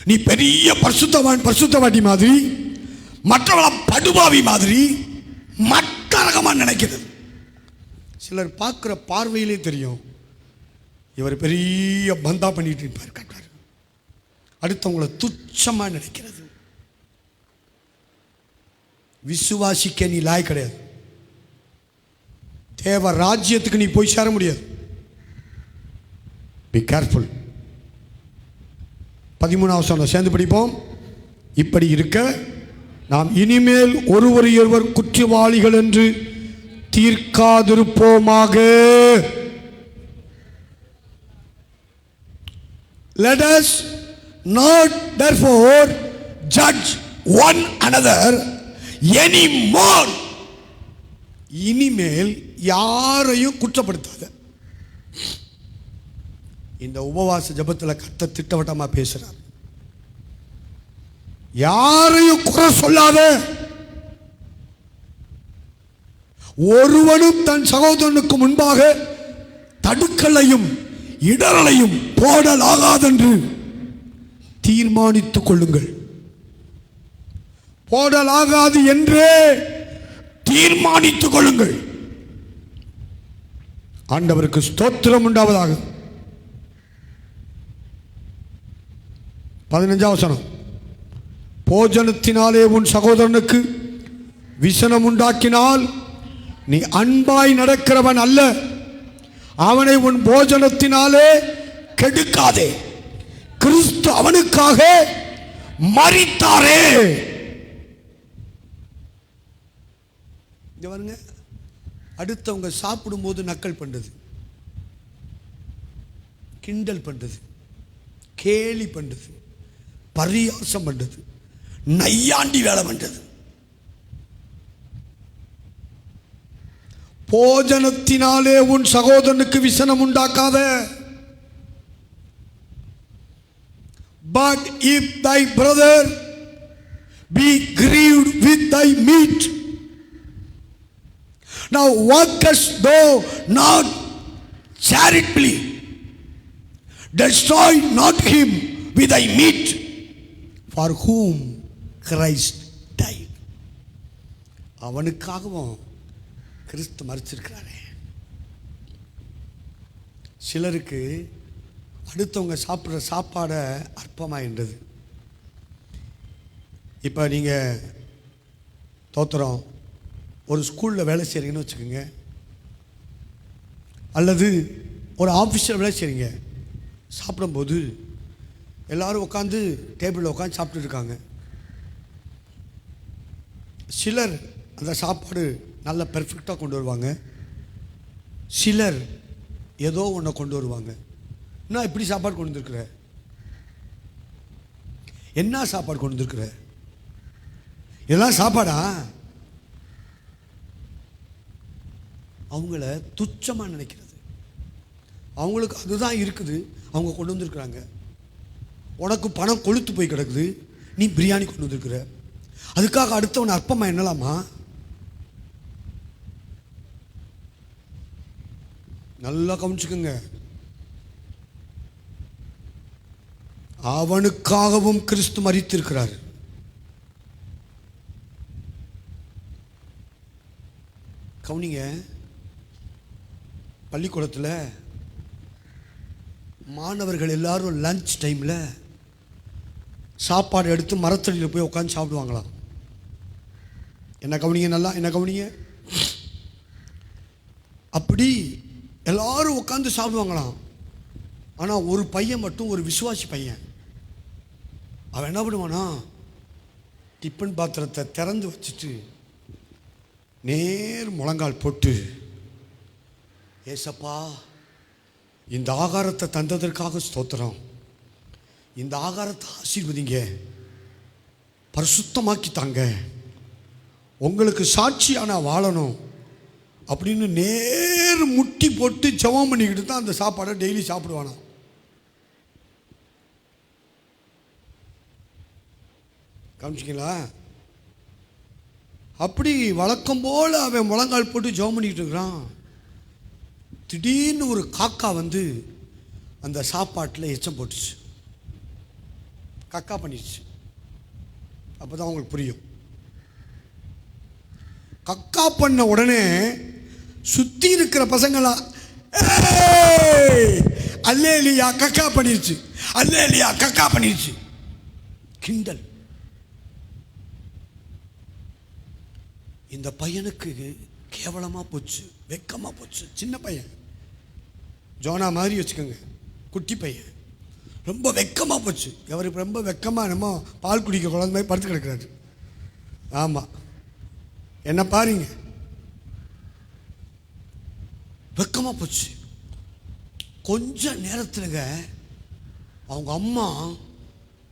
நீ பெரிய பரிசுத்தவாட்டி மாதிரி, மற்றவங்கள படுபாவி மாதிரி மற்ற ரகமாக நினைக்கிறது. சிலர் பார்க்குற பார்வையிலே தெரியும் இவர் பெரிய பந்தா பண்ணிட்டு இருப்பார், கட்டார். அடுத்தவங்களை துச்சமாக நினைக்கிறது. விசுவாசிக்க நீ லாய் கிடையாது. தேவ ராஜ்யத்துக்கு நீ போய் சேர முடியாது. Be careful. 13 சேர்ந்து படிப்போம். இப்படி இருக்க நாம் இனிமேல் ஒருவர் குற்றவாளிகள் என்று தீர்க்காதிருப்போமாக. Let us not therefore judge one another anymore. இனிமேல் யாரையும் குற்றப்படுத்தாத. இந்த உபவாச ஜபத்தில் கர்த்தர் திட்டவட்டமா பேசுறார். யாரையும் குறை சொல்லாத. ஒருவனும் தன் சகோதரனுக்கு முன்பாக தடுக்கலையும் இடரலையும் போடலாகாதென்று தீர்மானித்துக் கொள்ளுங்கள். போடலாகாது என்றே தீர்மானித்துக் கொள்ளுங்கள். ஆண்டவருக்கு ஸ்தோத்திரம் உண்டாவதாக. 15 போஜனத்தினாலே உன் சகோதரனுக்கு விசனம் உண்டாக்கினால் நீ அன்பாய் நடக்கிறவன் அல்ல. அவனை உன் போஜனத்தினாலே கெடுக்காதே. கிறிஸ்து அவனுக்காக மரித்தாரே. பாருங்க, அடுத்தவங்க சாப்பிடும்போது நக்கல் பண்றது, கிண்டல் பண்றது, கேலி பண்றது, பரியாசம் பண்றது, நையாண்டி வேலை பண்றது. போஜனத்தினாலே உன் சகோதரனுக்கு விசனம் உண்டாக்காத. But if thy brother be grieved with thy meat, now workest thou not charitably, destroy not him with thy meat, for whom Christ died. அவனுக்காகவும் கிறிஸ்து மரிச்சிருக்கிறாரே. சிலருக்கு அடுத்தவங்க சாப்பிட்ற சாப்பாடை அற்பமாக என்றது. இப்போ நீங்கள் தோத்திரம் ஒரு ஸ்கூலில் வேலை செய்கிறீங்கன்னு வச்சுக்கோங்க, அல்லது ஒரு ஆஃபீஸில் வேலை செய்கிறீங்க. சாப்பிடும்போது எல்லோரும் உட்காந்து டேபிளில் உட்காந்து சாப்பிட்டு இருக்காங்க. சிலர் அந்த சாப்பாடு நல்லா பெர்ஃபெக்டாக கொண்டு வருவாங்க, சிலர் ஏதோ ஒன்றை கொண்டு வருவாங்க. நான் இப்படி சாப்பாடு கொண்டு வந்துருக்குற, என்ன சாப்பாடு கொண்டு வந்துருக்குற, இதெல்லாம் சாப்பாடா? அவங்கள துச்சமாக நினைக்கிறது. அவங்களுக்கு அதுதான் இருக்குது, அவங்க கொண்டு வந்துருக்குறாங்க. உனக்கு பணம் கொளுத்து போய் கிடக்குது, நீ பிரியாணி கொண்டு வந்துருக்குற, அதுக்காக அடுத்தவனை அற்பமாக என்னலாமா? நல்லா கவனிச்சுக்குங்க. அவனுக்காகவும் கிறிஸ்து மரித்திருக்கிறார். கவனிங்க, பள்ளிக்கூடத்தில் மாணவர்கள் எல்லாரும் லஞ்ச் டைமில் சாப்பாடு எடுத்து மரத்தடியில் போய் உட்காந்து சாப்பிடுவாங்களாம். என்ன கவனிங்க, நல்லா என்ன கவனிங்க. அப்படி எல்லாரும் உட்காந்து சாப்பிடுவாங்களாம். ஆனால் ஒரு பையன் மட்டும், ஒரு விசுவாசி பையன், அவன் என்ன பண்ணுவானா, டிஃபன் பாத்திரத்தை திறந்து வச்சுட்டு நேர் முழங்கால் போட்டு, ஏசப்பா இந்த ஆகாரத்தை தந்ததற்காக ஸ்தோத்திரம், இந்த ஆகாரத்தை ஆசீர்வதிங்க, பரிசுத்தமாக்கி தாங்க, உங்களுக்கு சாட்சியான வாழணும் அப்படின்னு நேர் முட்டி போட்டு ஜெபம் பண்ணிக்கிட்டு தான் அந்த சாப்பாடை டெய்லி சாப்பிடுவானா. கவனிச்சிங்களா? அப்படி வழக்கம் போல் அவன் முழங்கால் போட்டு ஜெபம் பண்ணிக்கிட்டு இருக்கிறான். திடீர்னு ஒரு காக்கா வந்து அந்த சாப்பாட்டில் எச்சம் போட்டுச்சு, கக்கா பண்ணிடுச்சு. அப்போ தான் உங்களுக்கு புரியும். கக்கா பண்ண உடனே சுற்றி இருக்கிற பசங்களா அல்லேலியா கக்கா பண்ணிருச்சு, அல்லேலியா கக்கா பண்ணிருச்சு, கிண்டல். இந்த பையனுக்கு கேவலமாக போச்சு, வெக்கமாக போச்சு. சின்ன பையன், ஜோனா மாதிரி வச்சுக்கோங்க, குட்டி பையன், ரொம்ப வெக்கமாக போச்சு. அவருக்கு ரொம்ப வெக்கமாக நம்ம பால் குடிக்க குழந்தை மாதிரி படுத்து கிடக்கிறாரு. ஆமாம், என்ன பாருங்க, வெக்கமாக போச்சு. கொஞ்ச நேரத்தில் அவங்க அம்மா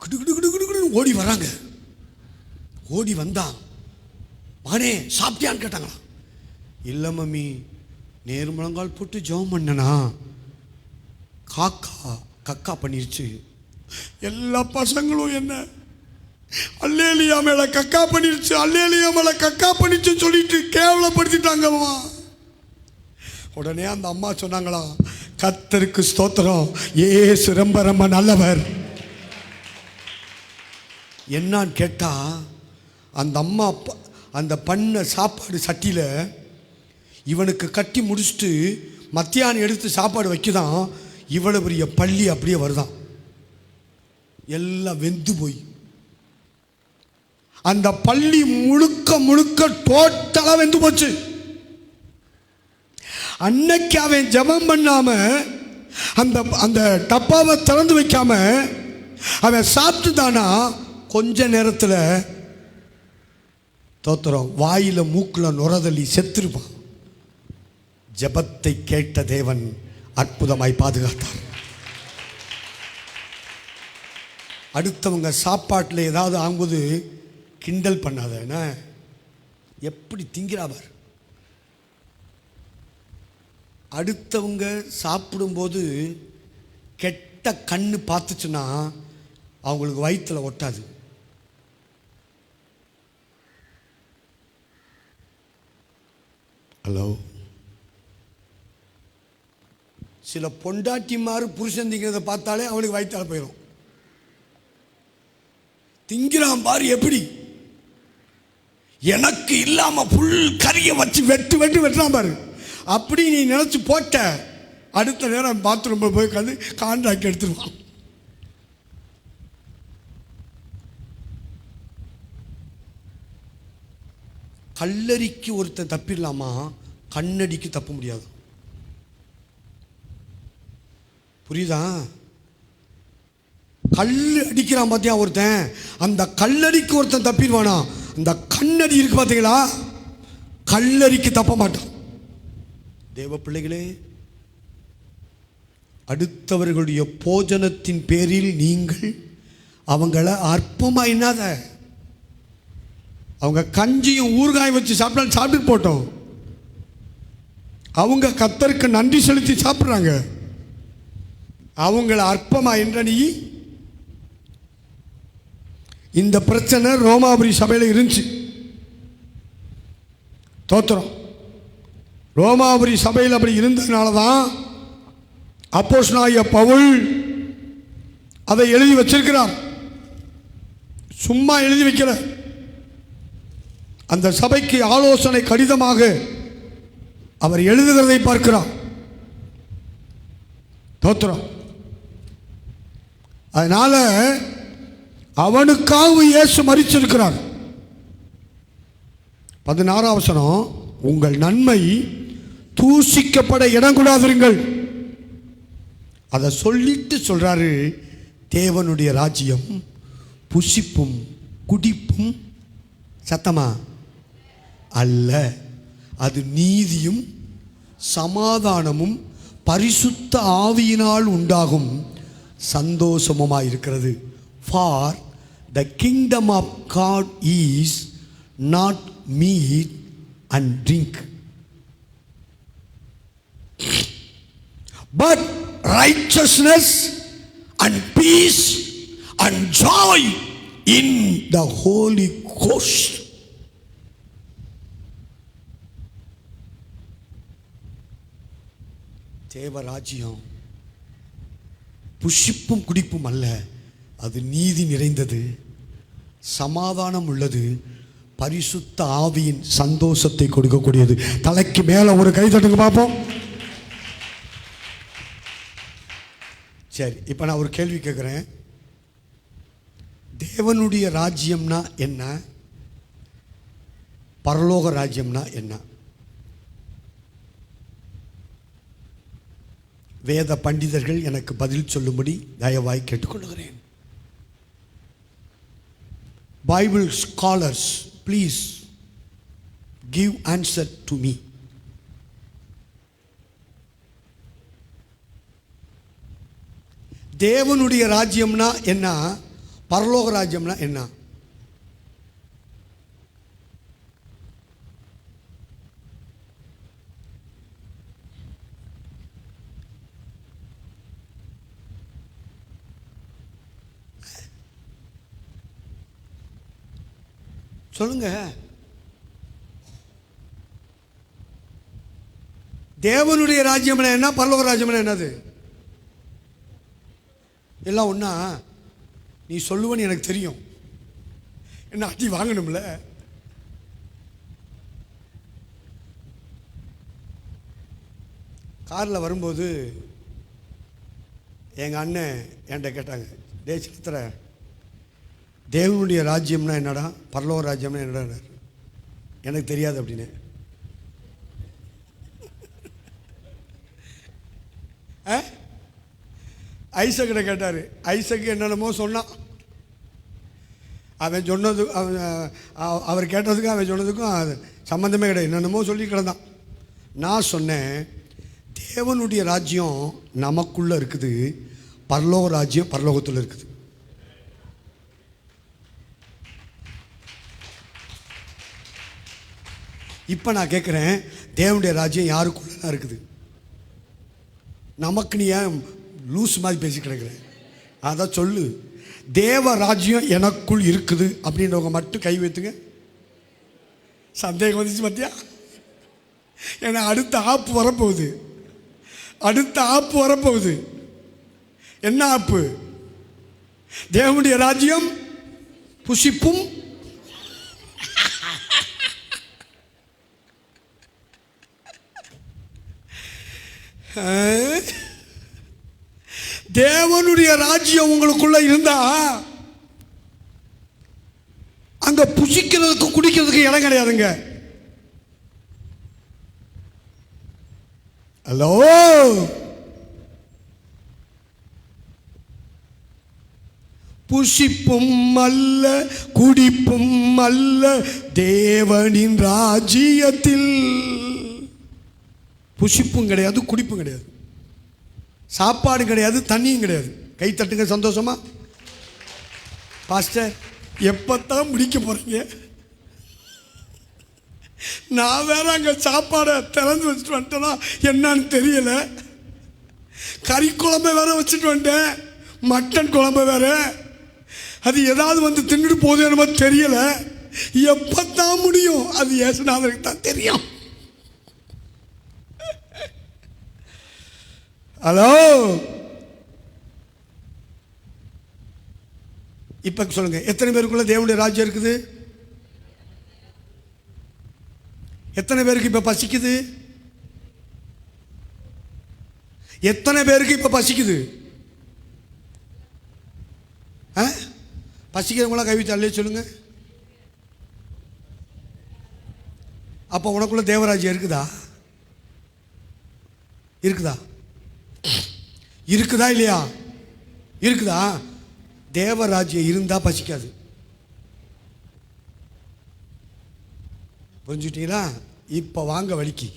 கிடு கிடு கிடு கிடு கிடுன்னு ஓடி வராங்க. ஓடி வந்தான், மகனே சாப்பிட்டியான்னு கேட்டாங்களா. இல்லை மம்மி, நேர் முழங்கால் போட்டு ஜெபம் பண்ணனா காக்கா கக்கா பண்ணிருச்சு. எல்லா பசங்களும் என்ன அல்லேலியா மேல கக்கா பண்ணிருச்சு, அல்லேலியா மேல கக்கா பண்ணிருச்சுன்னு சொல்லிட்டு கேவலப்படுத்திட்டாங்கம்மா. உடனே அந்த அம்மா சொன்னாங்களாம், கர்த்தருக்கு ஸ்தோத்திரம், இயேசு ரொம்ப ரொம்ப நல்லவர். என்னான்னு கேட்டா, அந்த அம்மா அந்த பண்ண சாப்பாடு சட்டியில் இவனுக்கு கட்டி முடிச்சுட்டு மத்தியானம் எடுத்து சாப்பாடு வைக்குதான், இவ்வளவு பெரிய பள்ளி அப்படியே வருதான், எல்லாம் வெந்து போய் அந்த பள்ளி முழுக்க முழுக்க டோட்டலாக வெந்து போச்சு. அன்னைக்கு அவன் ஜெபம் பண்ணாம அந்த அந்த டப்பாவை திறந்து வைக்காம அவன் சாப்பிட்டு தானா, கொஞ்ச நேரத்தில் தோத்திரம் வாயில மூக்குல நுரதள்ளி செத்துருப்பான். ஜெபத்தை கேட்ட தேவன் அற்புதமாய் பாதுகாத்தார். அடுத்தவங்க சாப்பாட்டில் ஏதாவது ஆகும்போது கிண்டல் பண்ணாத, என்ன எப்படி திங்கிறாவர். அடுத்தவங்க சாப்பிடும்போது கெட்ட கண்ணு பார்த்துச்சுன்னா அவங்களுக்கு வயிற்றில் ஒட்டாது. ஹலோ, சில பொண்டாட்டிமாரு புருஷன் திங்கிறத பார்த்தாலே அவனுக்கு வயிற்றால போயிடும். திங்கிறான் பாரு எப்படி, எனக்கு இல்லாம புல் கறியை வச்சு வெட்டு வெட்டு வெட்டுறான் பாரு. அப்படி நீ நினைச்சு போட்ட, அடுத்த நேரம் பாத்ரூம் போய் உட்காந்து கான்ட்ராக்ட் எடுத்துருவான். கல்லறிக்கு ஒருத்தன் தப்பிடலாமா, கண்ணடிக்கு தப்ப முடியாது. புரியுதா? கல் அடிக்கிறான் பார்த்தியா ஒருத்தன், அந்த கல்லடிக்கு ஒருத்தன் தப்பிடுவானா, அந்த கண்ணடி இருக்கு பார்த்தீங்களா, கல்லறிக்கு தப்ப மாட்டான். தேவ பிள்ளைகளே, அடுத்தவர்களுடைய போஜனத்தின் பேரில் நீங்கள் அவங்கள அற்பமா என்னாத. அவங்க கஞ்சியும் ஊறுகாய் வச்சு சாப்பிட்டு போட்டோம், அவங்க கர்த்தருக்கு நன்றி செலுத்தி சாப்பிட்றாங்க. அவங்கள அற்பமா என்ற நீ. இந்த பிரச்சனை ரோமாபுரி சபையில் இருந்துச்சு. தோத்திரம். ரோமாபுரி சபையில் அப்படி இருந்ததுனால தான் அப்போஸ்தலனாகிய பவுல் அதை எழுதி வச்சிருக்கிறார். சும்மா எழுதி வைக்கல. அந்த சபைக்கு ஆலோசனை கடிதமாக அவர் எழுதுகிறதை பார்க்கிறார். தோத்திரம். அதனால அவனுக்காக இயேசு மரிச்சிருக்கிறார். 16ஆம் வசனம், உங்கள் நன்மை தூசிக்கப்பட இடம் கூடாதிருங்கள். அதை சொல்லிட்டு சொல்றாரு, தேவனுடைய ராஜ்யம் புசிப்பும் குடிப்பும் சத்தமா அல்ல, அது நீதியும் சமாதானமும் பரிசுத்த ஆவியினால் உண்டாகும் சந்தோஷமுமாய் இருக்கிறது. For the kingdom of God is not meat and drink, but righteousness and peace and joy in the Holy Ghost. தேவராஜ்யம் புஷ்பிப்பும் குடிப்பும் அல்ல, அது நீதி நிறைந்தது, சமாதானம் உள்ளது, பரிசுத்த ஆவியின் சந்தோஷத்தை கொடுக்கக்கூடியது. தலைக்கு மேல ஒரு கை தட்டுங்க பார்ப்போம். சரி, இப்போ நான் ஒரு கேள்வி கேட்குறேன். தேவனுடைய ராஜ்யம்னா என்ன, பரலோக ராஜ்யம்னா என்ன? வேத பண்டிதர்கள் எனக்கு பதில் சொல்லும்படி தயவாய் கேட்டுக்கொள்கிறேன். Bible scholars, please give answer to me. தேவனுடைய ராஜ்யம்னா என்ன, பரலோக ராஜ்யம்னா என்ன? சொல்லுங்க. தேவனுடைய ராஜ்யம் என்ன, பரலோக ராஜ்யம் என்னது? எல்லாம் ஒண்ணா? நீ சொல்லுவன்னு எனக்கு தெரியும், என்ன அடி வாங்கணும்ல. காரில் வரும்போது எங்கள் அண்ணன் என்கிட்ட கேட்டாங்க, டே சித்திர, தேவனுடைய ராஜ்யம்னா என்னடா, பரலோக ராஜ்யம்னா என்னடா? எனக்கு தெரியாது அப்படின்னு. ஐசக்கிட்ட கேட்டார். ஐசக்கு என்னென்னமோ சொன்னான். அவன் சொன்னது, அவர் கேட்டதுக்கும் அவன் சொன்னதுக்கும் சம்மந்தமே கிடையாது, என்னென்னமோ சொல்லி கிடந்தான். நான் சொன்னேன், தேவனுடைய ராஜ்யம் நமக்குள்ளே இருக்குது, பரலோக ராஜ்யம் பரலோகத்தில் இருக்குது. இப்போ நான் கேட்குறேன், தேவனுடைய ராஜ்யம் யாருக்குள்ளே இருக்குது? நமக்கு நீ ஏன் லூஸ் மாதிரி பேசி கிடக்குறேன்? அதான் சொல்லு, தேவ ராஜ்யம் எனக்குள் இருக்குது அப்படின்றவங்க மட்டும் கை வைத்துங்க. சந்தேகம் வந்துச்சு பார்த்தியா? ஏன்னா அடுத்த ஆப்பு வரப்போகுது, அடுத்த ஆப்பு வரப்போகுது. என்ன ஆப்பு? தேவனுடைய ராஜ்யம் புசிப்பும் தேவனுடைய ராஜ்யம் உங்களுக்குள்ள இருந்தா அங்க புசிக்கிறதுக்கு குடிக்கிறதுக்கு இடம் கிடையாதுங்க. ஹலோ, புசிப்பும் அல்ல குடிப்பும் அல்ல தேவனின் ராஜ்யத்தில். புசிப்பும் கிடையாது, குடிப்பும் கிடையாது, சாப்பாடு கிடையாது, தண்ணியும் கிடையாது. கை தட்டுங்க சந்தோஷமா. பாஸ்டர் எப்பத்தான் முடிக்க போறீங்க? நான் வேற அங்கே சாப்பாடை திறந்து வச்சுட்டு வந்துட்டேன்னா என்னன்னு தெரியல. கறி குழம்பு வேற வச்சுட்டு வந்துட்டேன், மட்டன் குழம்பு வேற. அது ஏதாவது வந்து தின்னுட்டு போகுது என்னமோ தெரியல. எப்பத்தான் முடியும்? அது ஏசுநாதருக்கு தான் தெரியும். ஹலோ, இப்ப சொல்லுங்க, எத்தனை பேருக்குள்ள தேவனுடைய ராஜ்யம் இருக்குது? எத்தனை பேருக்கு இப்ப பசிக்குது? எத்தனை பேருக்கு இப்ப பசிக்குது? பசிக்கிறவங்களாம் கைவிட்டு அல்லே சொல்லுங்க. அப்போ உனக்குள்ள தேவராஜ்யம் இருக்குதா? இருக்குதா? இருக்குதா இல்லையா? இருக்குதா? தேவராஜ்யம் இருந்தா பசிக்காது. புரிஞ்சுட்டீங்களா? இப்ப வாங்க வலிக்கு.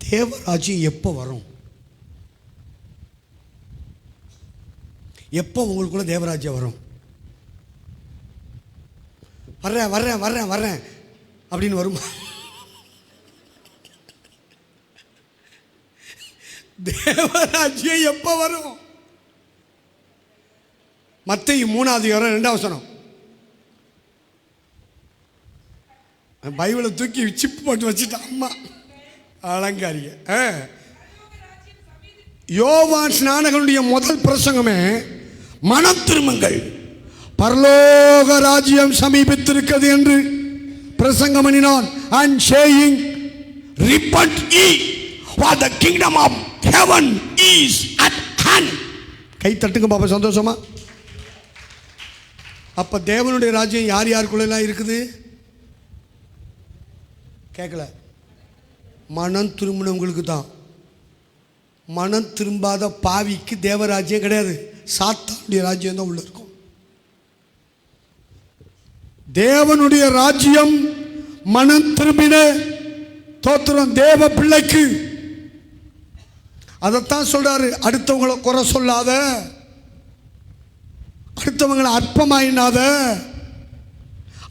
தேவராஜ்யம் எப்போ வரும்? எப்போ உங்களுக்குள்ள தேவராஜ்யம் வரும்? வர்றேன் வர்றேன் வர்றேன் வர்றேன் அப்படின்னு வருமா? தேவராஜ்யம் எப்போ வரும்? மத்தேயு 3:2 பைபிளை தூக்கி சிப்பு போட்டு வச்சுட்டான் அம்மா அலங்காரிய. யோவான் ஸ்நானகனுடைய முதல் பிரசங்கமே மனம் திரும்புங்கள், பரலோக ராஜ்யம் சமீபித்திருக்கிறது என்று பிரசங்கம் பண்ணினான். and saying repent ye for the kingdom of heaven is at hand. கை தட்டுங்க பாப்பா சந்தோஷமா. அப்ப தேவனுடைய ராஜ்யம் யார் யாருக்குள்ள இருக்குது? கேட்கல. மனம் திரும்பினவங்களுக்கு தான். மனம் திரும்பாத பாவிக்கு தேவராஜ்யம் கிடையாது, சாத்தானுடைய ராஜ்யம் தான் உள்ள இருக்கும். தேவனுடைய ராஜ்யம் மனம் திரும்பின தோத்திரம் தேவ பிள்ளைக்கு. அதைத்தான் சொல்றாரு, அடுத்தவங்களை குறை சொல்லாத, அடுத்தவங்களை அற்பமாயினாத,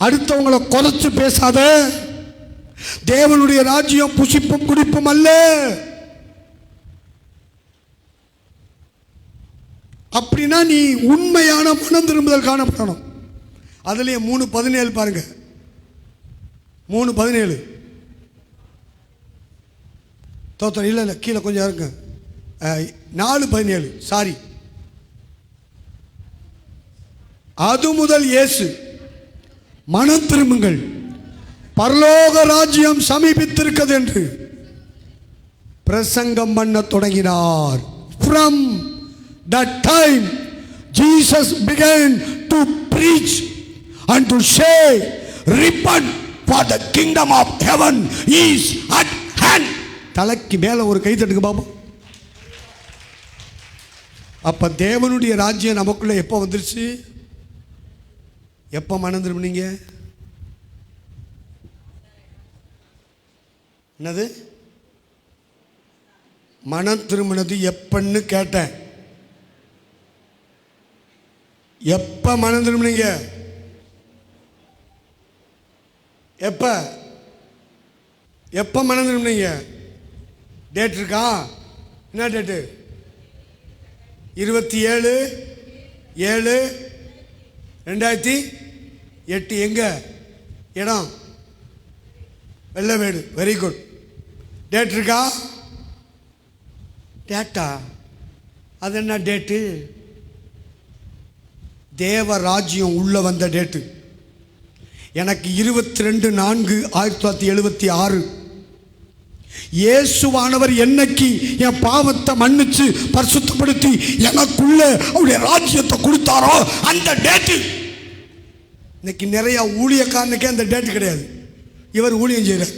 அடுத்தவங்களை குறைச்சு பேசாத. தேவனுடைய ராஜ்யம் புசிப்பும் குடிப்பும் அல்ல. அப்படின்னா நீ உண்மையான மனம் திரும்புதல் காணப்படணும். அதுலயே 3:17 பாருங்க. 3:17 தோத்திரம் இல்லை இல்லை, கீழே கொஞ்சம் இருக்கு. 4:17 சாரி. அது முதல் இயேசு மனம் திரும்புங்கள், பரலோக ராஜ்யம் சமீபித்திருக்கிறது என்று பிரசங்கம் பண்ண தொடங்கினார். From that time Jesus began to preach and to say, repent for the kingdom of heaven is at hand. தலைக்கு மேல ஒரு கை தட்டுங்க பாபா. அப்ப தேவனுடைய ராஜ்யம் நமக்குள்ள எப்போ வந்துருச்சு? எப்போ மனம் திரும்பினீங்க? என்னது மனம் திரும்பினது எப்பன்னு கேட்டேன். எப்ப மனம் திரும்பினீங்க? எப்ப எப்ப மனம் திரும்பினீங்க? டேட் இருக்கா? என்ன டேட்டு? 27/7/2008. எங்க இடம்? வெள்ளவேடு. Very good. டேட் இருக்கா? டேட்டா? அது என்ன டேட்டு? தேவ ராஜ்யம் உள்ள வந்த டேட்டு. எனக்கு 22/4/1976 இயேசுவானவர் என்னைக்கு என் பாவத்தை மன்னிச்சு பரிசுத்தப்படுத்தி எனக்குள்ள அவருடைய ராஜ்யத்தை கொடுத்தாரோ அந்த டேட்டு. இன்னைக்கு நிறைய ஊழியக்காரனுக்கே அந்த டேட்டு கிடையாது. இவர் ஊழியம் செய்கிறார்.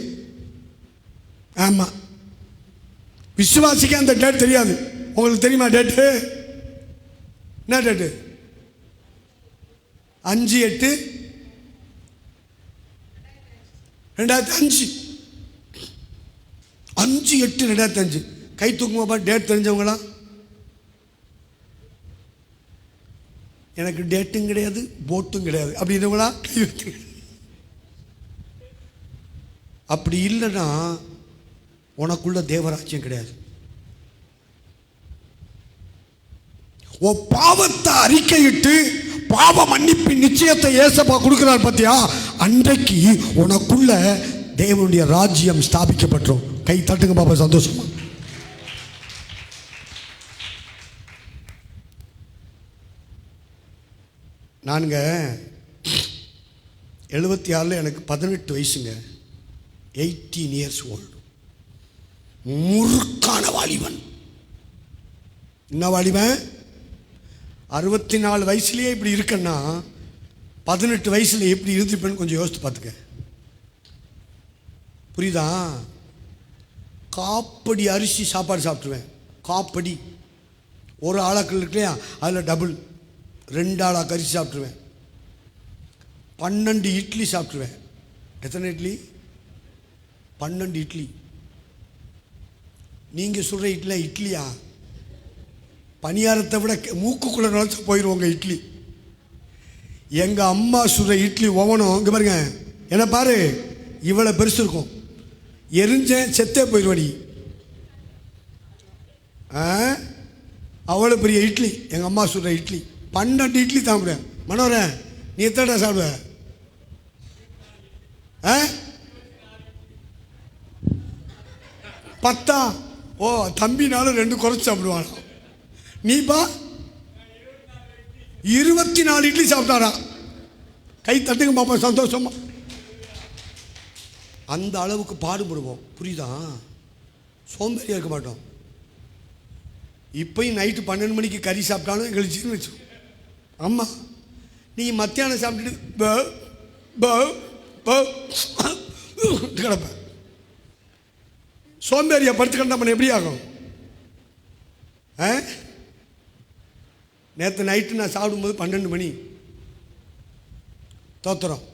ஆமாம், விசுவாசிக்க அந்த டேட் தெரியாது. உங்களுக்கு தெரியுமா டேட்டு? என்ன டேட்டு? 5/8/2005. 5/8/2005. கை தூக்குமாப்பா டேட் தெரிஞ்சவங்களா? எனக்கு டேட்டும் கிடையாது, போட்டும் கிடையாது அப்படின்றவங்களா? கை வைக்க. அப்படி இல்லைன்னா உனக்குள்ள தேவராஜ்யம் கிடையாது. உன் பாவத்தை அறிக்கையிட்டு பாவ மன்னிப்பின் நிச்சயத்தை ஏசப்பா கொடுக்கிறார் பார்த்தியா, அன்றைக்கு உனக்குள்ள தேவனுடைய ராஜ்யம் ஸ்தாபிக்கப்பட்டோம். கை தட்டுங்க பாப்பா சந்தோஷமா. நானுங்க 76 எனக்கு 18 வயசுங்க. 18 years old. முறுக்கான வாலிபன். என்ன வாலிபன்? 64 வயசுலேயே இப்படி இருக்கன்னா 18 வயசுல எப்படி இருந்துப்பேன்னு கொஞ்சம் யோசித்து பார்த்துக்க. புரியுதா? காப்படி அரிசி சாப்பாடு சாப்பிட்ருவேன். காப்படி ஒரு ஆளாக்கள் இருக்கு இல்லையா, அதில் டபுள் 2 ஆளாக்கு அரிசி சாப்பிட்ருவேன். 12 இட்லி சாப்பிட்ருவேன். எத்தனை இட்லி? 12 இட்லி. நீங்கள் சொல்கிற இட்லி இட்லியா? பணியாரத்தை விட மூக்குக்குள்ளே நுழைச்சி போயிடுவோங்க இட்லி. எங்கள் அம்மா சுடுற இட்லி ஒவ்வொன்றும் இங்கே பாருங்க, என்ன பாரு, இவ்வளோ பெருசு இருக்கும். எரிஞ்சேன் செத்தே போயிடுவடி. அவ்வளோ பெரிய இட்லி எங்கள் அம்மா சுடுற இட்லி. 12 இட்லி சாப்பிடுவேன். மனோரன், நீ எத்தனை சாப்பிடுவ? 10? ஓ, தம்பினாலும் 2 குறைச்சி சாப்பிடுவானா? நீப்பா 24 இட்லி சாப்பிட்டாரா? கை தட்டுங்க பாப்பா சந்தோஷமா. அந்த அளவுக்கு பாடுபடுவோம். புரியுதா? சோம்பேறியாக இருக்க மாட்டோம். இப்பயும் நைட்டு 12 மணிக்கு கறி சாப்பிட்டாலும் எங்களுக்கு ஜீர்ணிச்சு. ஆமாம், நீ மத்தியானம் சாப்பிட்டுட்டு கிடப்ப. சோம்பேறியை படுத்துக்கிட்டா பண்ண எப்படி ஆகும்? நேற்று நைட்டு நான் சாப்பிடும்போது 12 மணி தோத்துறோம்.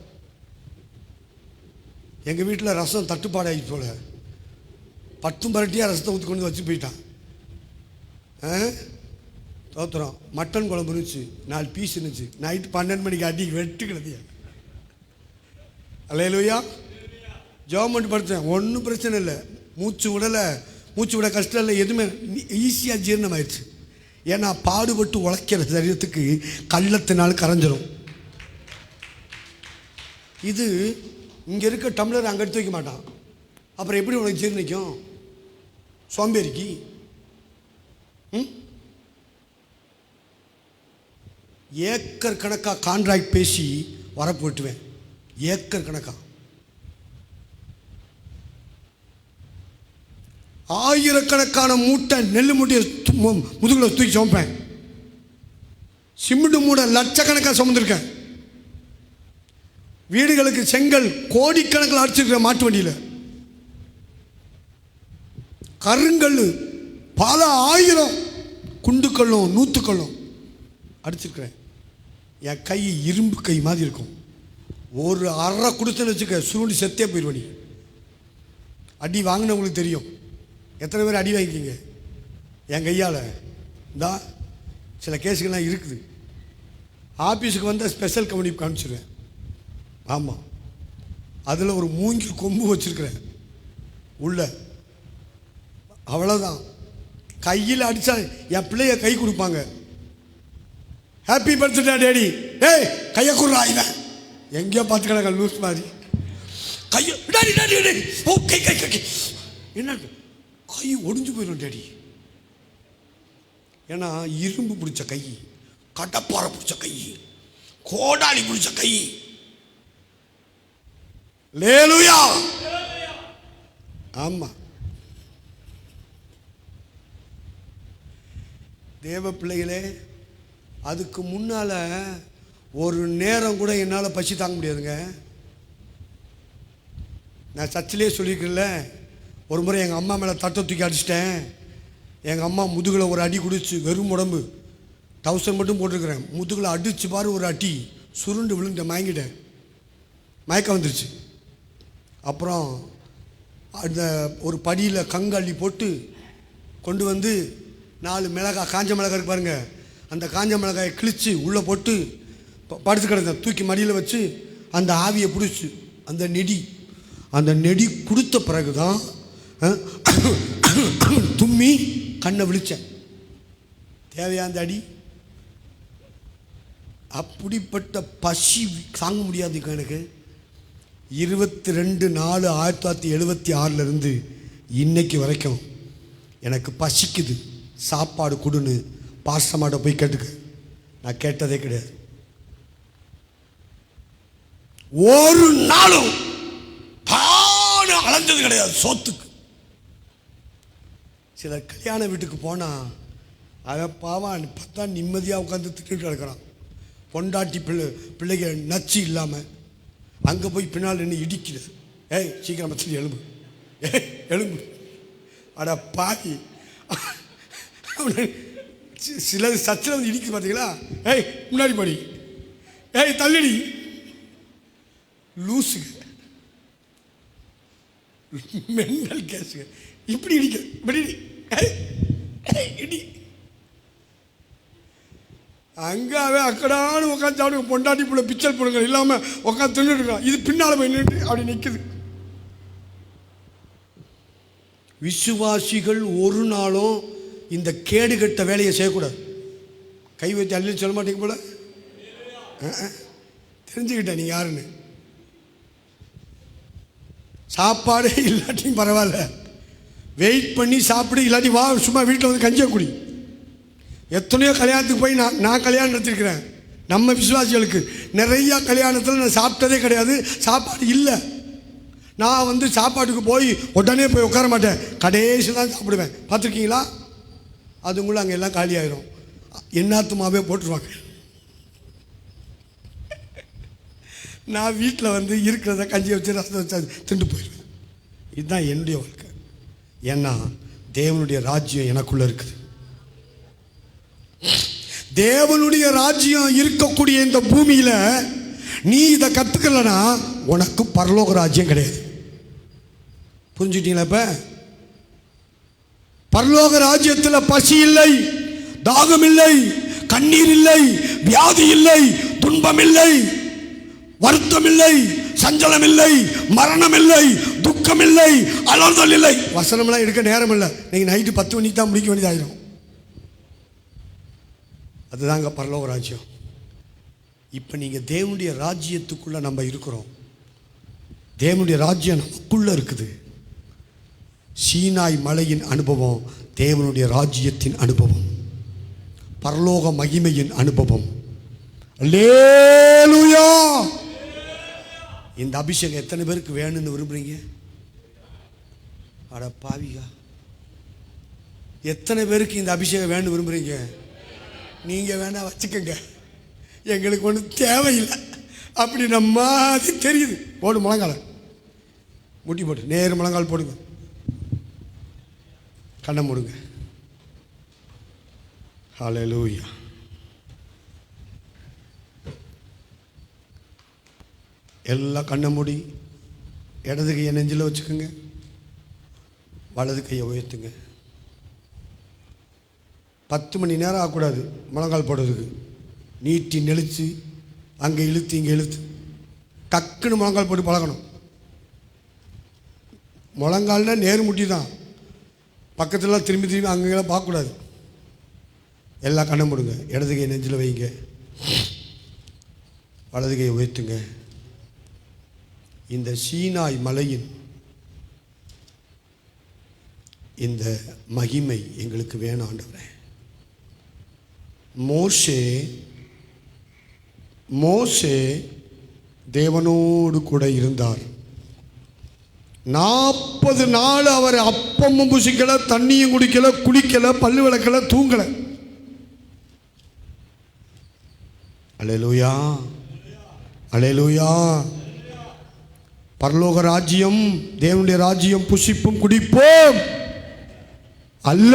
எங்கள் வீட்டில் ரசம் தட்டுப்பாடாகி போல 10 பரட்டியாக ரசத்தை ஊற்றி கொண்டு வச்சு போயிட்டான். தோத்துறோம். மட்டன் குழம்பு இருந்துச்சு, 4 பீஸ் இருந்துச்சு. நைட்டு 12 மணிக்கு அடி வெட்டு கிடத்திய. அல்லேலூயா. ஜெபம் படுத்தேன், ஒன்றும் பிரச்சனை இல்லை. மூச்சு விட கஷ்டம் இல்லை, எதுவுமே ஈஸியாக ஜீரணம் ஆயிடுச்சு. ஏன்னா பாடுபட்டு உழைக்கிற சரீரத்துக்கு கள்ளத்தினால் கரைஞ்சிரும். இது இங்கே இருக்க டம்ளர் அங்கே எடுத்து வைக்க மாட்டான். அப்புறம் எப்படி உனக்கு ஜீர்ணிக்கும்? சோம்பேறிக்கு. ஏக்கர் கணக்காக கான்ட்ராக்ட் பேசி வரப்பு வெட்டுவேன். ஏக்கர் கணக்காக 1000கணக்கான மூட்டை நெல் மூட்டையை முதுகில் தூக்கி சுமப்பேன். சிமெண்ட் மூட லட்சக்கணக்காக சுமந்துருக்கேன். வீடுகளுக்கு செங்கல் கோடிக்கணக்கில் அடிச்சிருக்கிற மாட்டு வண்டியில். கருங்கல் பல 1000 குண்டுக்கல்லும் 100கல்லும் அடிச்சிருக்கிறேன். என் கை இரும்பு கை மாதிரி இருக்கும். ஒரு அரை கொடுத்துன்னு வச்சுக்க, சுருண்டி செத்தே போயிடுவனி. அடி வாங்கினவங்களுக்கு தெரியும். எத்தனை பேர் அடி வாங்கிக்கிங்க என் கையால்? இந்தா சில கேஸுக்கெல்லாம் இருக்குது. ஆஃபீஸுக்கு வந்தால் ஸ்பெஷல் கம்பெனி காமிச்சிடுவேன். ஆமாம், அதில் ஒரு மூங்கில் கொம்பு வச்சுருக்கிறேன் உள்ள. அவ்வளோதான். கையில் அடித்தா என் பிள்ளைய கை கொடுப்பாங்க. ஹாப்பி பர்த்டே டேடி, ஏய் கையை கொடுறா. இவன் எங்கேயோ பார்த்துக்கிறாங்க லூஸ் மாதிரி. கையை ஓ கை கை கை என்ன கை ஒடிஞ்சு போயிடும் டேடி. ஏன்னா இரும்பு பிடிச்ச கை, கடப்பாறை பிடிச்ச கை, கோடாலி பிடிச்ச கை. லேலுயா. ஆமாம், தேவ பிள்ளைகளே, அதுக்கு முன்னால் ஒரு நேரம் கூட என்னால் பசி தாங்க முடியாதுங்க. நான் சர்ச்சிலே சொல்லியிருக்கேன்ல, ஒரு முறை எங்கள் அம்மா மேலே தட்டை தூக்கி அடிச்சிட்டேன். எங்கள் அம்மா முதுகில் ஒரு அடி குடிச்சு, வெறும் உடம்பு, டவுசர் மட்டும் போட்டிருக்கிறேன். முதுகில் அடிச்சு பாரு ஒரு அடி, சுருண்டு விழுந்துட்டேன், மயங்கிட்டேன், மயக்கம் வந்துருச்சு. அப்புறம் அந்த ஒரு படியில் கங்காளி போட்டு கொண்டு வந்து 4 மிளகாய், காஞ்ச மிளகாய் இருக்கு பாருங்க, அந்த காஞ்ச மிளகாயை கிழித்து உள்ளே போட்டு படுத்து கிடந்தேன். தூக்கி மடியில் வச்சு அந்த ஆவியை பிடிச்சி அந்த நெடி கொடுத்த பிறகு தான் தும்மி கண்ணை விழிச்சேன். தேவையா அந்த அடி? அப்படிப்பட்ட பசி தாங்க முடியாது எனக்கு. 22/4/1976 இன்னைக்கு வரைக்கும் எனக்கு பசிக்குது, சாப்பாடு கொடுன்னு பாஸ்டமாட்ட போய் கேட்டுக்க. நான் கேட்டதே கிடையாது. ஒரு நாளும் அலைஞ்சது கிடையாது சோத்துக்கு. சில கல்யாண வீட்டுக்கு போனால் அவன் பாவான் பார்த்தா நிம்மதியாக உட்காந்து திக்கிட்டு கிடக்கிறான். பொண்டாட்டி பிள்ளைங்க நச்சு இல்லாமல் அங்கே போய் பின்னால் நின்று இடிக்கிறது. ஏய் சீக்கிரம் பற்றி எலும்பு, எலும்பு, அட பாக்கி. சில சச்சில் வந்து இடிக்குது பார்த்தீங்களா? ஏய் முன்னாடி படி, ஏய் தள்ளிடி, லூசுங்க, மெண்டல் கேஸுங்க. இப்படி இடிக்க, இப்படி இடி. அங்காவே அக்கடான்னு உட்காந்து சாப்பிடுங்க. பொண்டாட்டி பிள்ளை பிச்சல் பிள்ளைங்க இல்லாமல் உட்காந்து தின்னுட்டு இருக்கான். இது பின்னால் போய் நின்று அப்படி நிற்குது. விசுவாசிகள் ஒரு நாளும் இந்த கேடு கட்ட வேலையை செய்யக்கூடாது. கை வச்சு அள்ளி சொல்ல மாட்டீங்க போல. தெரிஞ்சுக்கிட்டேன் நீ யாருன்னு. சாப்பாடு இல்லாட்டியும் பரவாயில்ல, வெயிட் பண்ணி சாப்பிடு, இல்லாட்டி வா சும்மா வீட்டில் வந்து கஞ்சியை குடி. எத்தனையோ கல்யாணத்துக்கு போய் நான் கல்யாணம் நடத்திருக்கிறேன். நம்ம விசுவாசிகளுக்கு நிறையா கல்யாணத்தில் நான் சாப்பிட்டதே கிடையாது, சாப்பாடு இல்லை. நான் வந்து சாப்பாட்டுக்கு போய் உடனே போய் உட்கார மாட்டேன், கடைசி தான் சாப்பிடுவேன். பார்த்துருக்கீங்களா? அதுங்களும் அங்கே எல்லாம் காலி ஆயிரும், என்னாத்துமாவே போட்டுருவாங்க. நான் வீட்டில் வந்து இருக்கிறத கஞ்சி வச்சு ரசத்தை வச்சு திண்டு போயிடுவேன். இதுதான் என்னுடைய வாழ்க்கை. ஏன்னா தேவனுடைய ராஜ்யம் எனக்குள்ளே இருக்குது. தேவனுடைய ராஜ்யம் இருக்கக்கூடிய இந்த பூமியில் நீ இதை கற்றுக்கலனா உனக்கு பரலோக ராஜ்யம் கிடையாது. புரிஞ்சுட்டீங்களா? இப்ப பரலோக ராஜ்யத்தில் பசி இல்லை, தாகம் இல்லை, கண்ணீர் இல்லை, வியாதி இல்லை, துன்பம் இல்லை, வருத்தம் இல்லை, சஞ்சலம் இல்லை, மரணம் இல்லை, துக்கம் இல்லை, அலறுதல் இல்லை. வசனம்லாம் எடுக்க நேரம் இல்லை. நீங்கள் நைட்டு 10 மணிக்கு தான் முடிக்க வேண்டியதாயிரும். அதுதாங்க பரலோக ராஜ்யம். இப்போ நீங்கள் தேவனுடைய ராஜ்யத்துக்குள்ளே நம்ம இருக்கிறோம். தேவனுடைய ராஜ்யம் நமக்குள்ளே இருக்குது. சீனாய் மலையின் அனுபவம் தேவனுடைய ராஜ்யத்தின் அனுபவம், பரலோக மகிமையின் அனுபவம். அல்லேலூயா! இந்த அபிஷேகம் எத்தனை பேருக்கு வேணும்னு விரும்புறீங்க? அட பாவிகா, எத்தனை பேருக்கு இந்த அபிஷேகம் வேணும் விரும்புறீங்க? நீங்கள் வேணா வச்சுக்கோங்க, எங்களுக்கு ஒன்றும் தேவையில்லை அப்படி மாதிரி தெரியுது. போடு முழங்கால முட்டி போட்டு நேரு முழங்கால் போடுங்க, கண்ணை மூடுங்க. ஹல்லேலூயா! எல்லாம் கண்ணை மூடி இடது கையை நெஞ்சில் வச்சுக்கோங்க, வலது கையை உயர்த்துங்க. 10 மணி நேரம் ஆகக்கூடாது முழங்கால் போடுறதுக்கு. நீட்டி நெளிச்சு அங்கே இழுத்து இங்கே இழுத்து டக்குன்னு முழங்கால் போட்டு பழகணும். முழங்கால்னா நேரு முட்டி தான், பக்கத்துலலாம் திரும்பி திரும்பி அங்கெல்லாம் பார்க்கக்கூடாது. எல்லாம் கண்ணை மூடுங்க, இடது கை நெஞ்சில் வைங்க, வலது கையை உயர்த்துங்க. இந்த சீனாய் மலையின் இந்த மகிமை எங்களுக்கு வேணும் ஆண்டவரே. மோசே தேவனோடு கூட இருந்தார். 40 நாள் அவர் அப்பமும் புசிக்கல, தண்ணியும் குடிக்கல, குளிக்கல, பல்லு விளக்கல, தூங்கல. அல்லேலூயா! அல்லேலூயா! பரலோக ராஜ்யம், தேவனுடைய ராஜ்யம் புசிப்பும் குடிப்போம் அல்ல,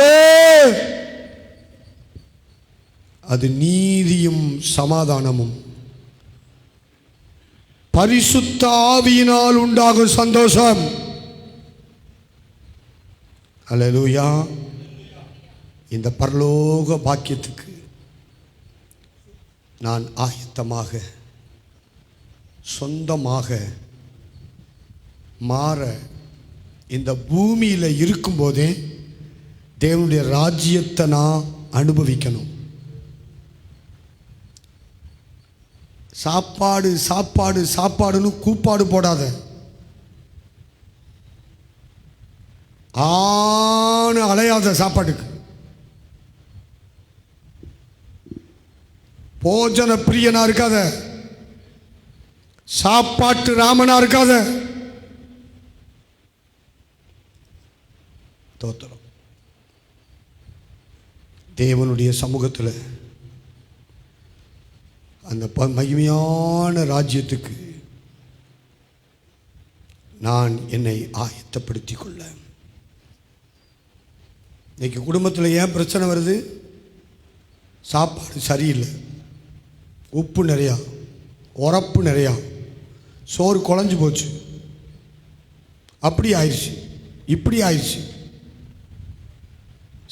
அது நீதியும் சமாதானமும் பரிசுத்த ஆவியினால் உண்டாகும் சந்தோஷம். அல்லேலூயா. இந்த பரலோக பாக்கியத்துக்கு நான் ஆயத்தமாக சொந்தமாக மாற இந்த பூமியில் இருக்கும்போதே தேவனுடைய ராஜ்யத்தை நான் அனுபவிக்கணும். சாப்பாடு சாப்பாடு சாப்பாடுன்னு கூப்பாடு போடாத. ஆணு அலையாத சாப்பாட்டுக்கு. போஜன பிரியனா இருக்காத, சாப்பாட்டு ராமனா இருக்காத. தோத்திரம். தேவனுடைய சமூகத்தில் அந்த மகிமையான ராஜ்யத்துக்கு நான் என்னை ஆயத்தப்படுத்திக் கொள்ள. இன்னைக்கு குடும்பத்தில் ஏன் பிரச்சனை வருது? சாப்பாடு சரியில்லை, உப்பு நிறையா, உரப்பு நிறையா, சோறு குழஞ்சி போச்சு, அப்படி ஆயிடுச்சு, இப்படி ஆயிடுச்சு.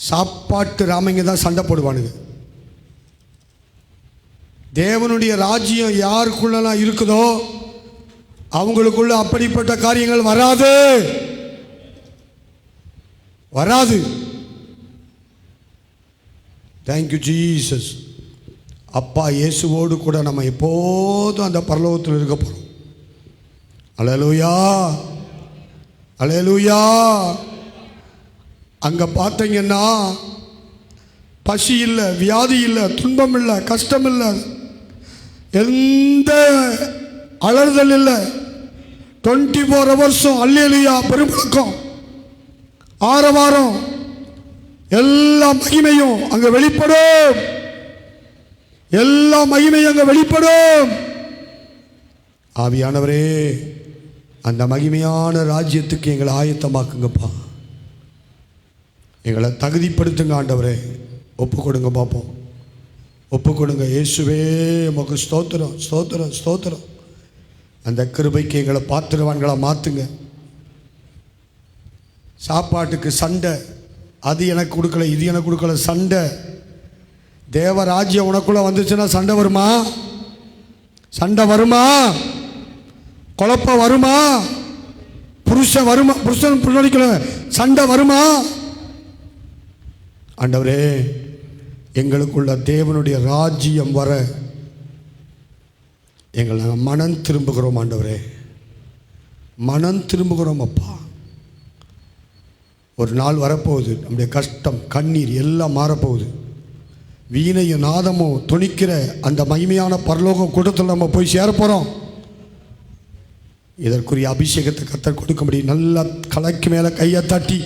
சாப்பாட்டு ராமங்க தான் சண்டை போடுவானுங்க. தேவனுடைய ராஜ்யம் யாருக்குள்ளலாம் இருக்குதோ அவங்களுக்குள்ள அப்படிப்பட்ட காரியங்கள் வராது, வராது. Thank you Jesus. அப்பா இயேசுவோடு கூட நம்ம எப்போதும் அந்த பரலோகத்தில் இருக்க போகிறோம். அல்லேலூயா, அல்லேலூயா. அங்கே பார்த்தீங்கன்னா பசி இல்லை, வியாதி இல்லை, துன்பம் இல்லை, கஷ்டம் இல்லை, எந்த அலறுதல் இல்லை. 24 hours அல்லேலூயா பெருமுழக்கம், ஆரவாரம், எல்லா மகிமையும் அங்கே வெளிப்படும். எல்லா மகிமையும் அங்கே வெளிப்படும். ஆவியானவரே, அந்த மகிமையான ராஜ்யத்துக்கு எங்களை ஆயத்தமாக்குங்கப்பா. எங்களை தகுதிப்படுத்துங்க ஆண்டவரே. ஒப்பு கொடுங்க பார்ப்போம். ஒப்பு கொடுங்க. இயேசுவே உமக்கு ஸ்தோத்திரம், ஸ்தோத்திரம், ஸ்தோத்திரம். அந்த கிருபைக்கு எங்களை பாத்திரவான்களாக மாற்றுங்க. சாப்பாட்டுக்கு சண்டை, அது எனக்கு கொடுக்கல, இது எனக்கு கொடுக்கல, சண்டை. தேவராஜ்யம் உனக்குள்ளே வந்துச்சுன்னா சண்டை வருமா? சண்டை வருமா? குழப்பம் வருமா? புருஷன் வருமா? புருஷன் புரிக்கல, சண்டை வருமா? ஆண்டவரே, எங்களுக்குள்ள தேவனுடைய ராஜ்யம் வர எங்களை நாங்கள் மனம் திரும்புகிறோம். ஆண்டவரே, மனம் திரும்புகிறோம் அப்பா. ஒரு நாள் வரப்போகுது, நம்முடைய கஷ்டம், கண்ணீர் எல்லாம் மாறப்போகுது. வீணையும் நாதமும் துணிக்கிற அந்த மகிமையான பரலோக கூட்டத்தில் நம்ம போய் சேரப்போகிறோம். இதற்குரிய அபிஷேகத்தை கர்த்தர் கொடுக்கும்படி நல்லா கலைக்கு மேலே கையை தட்டி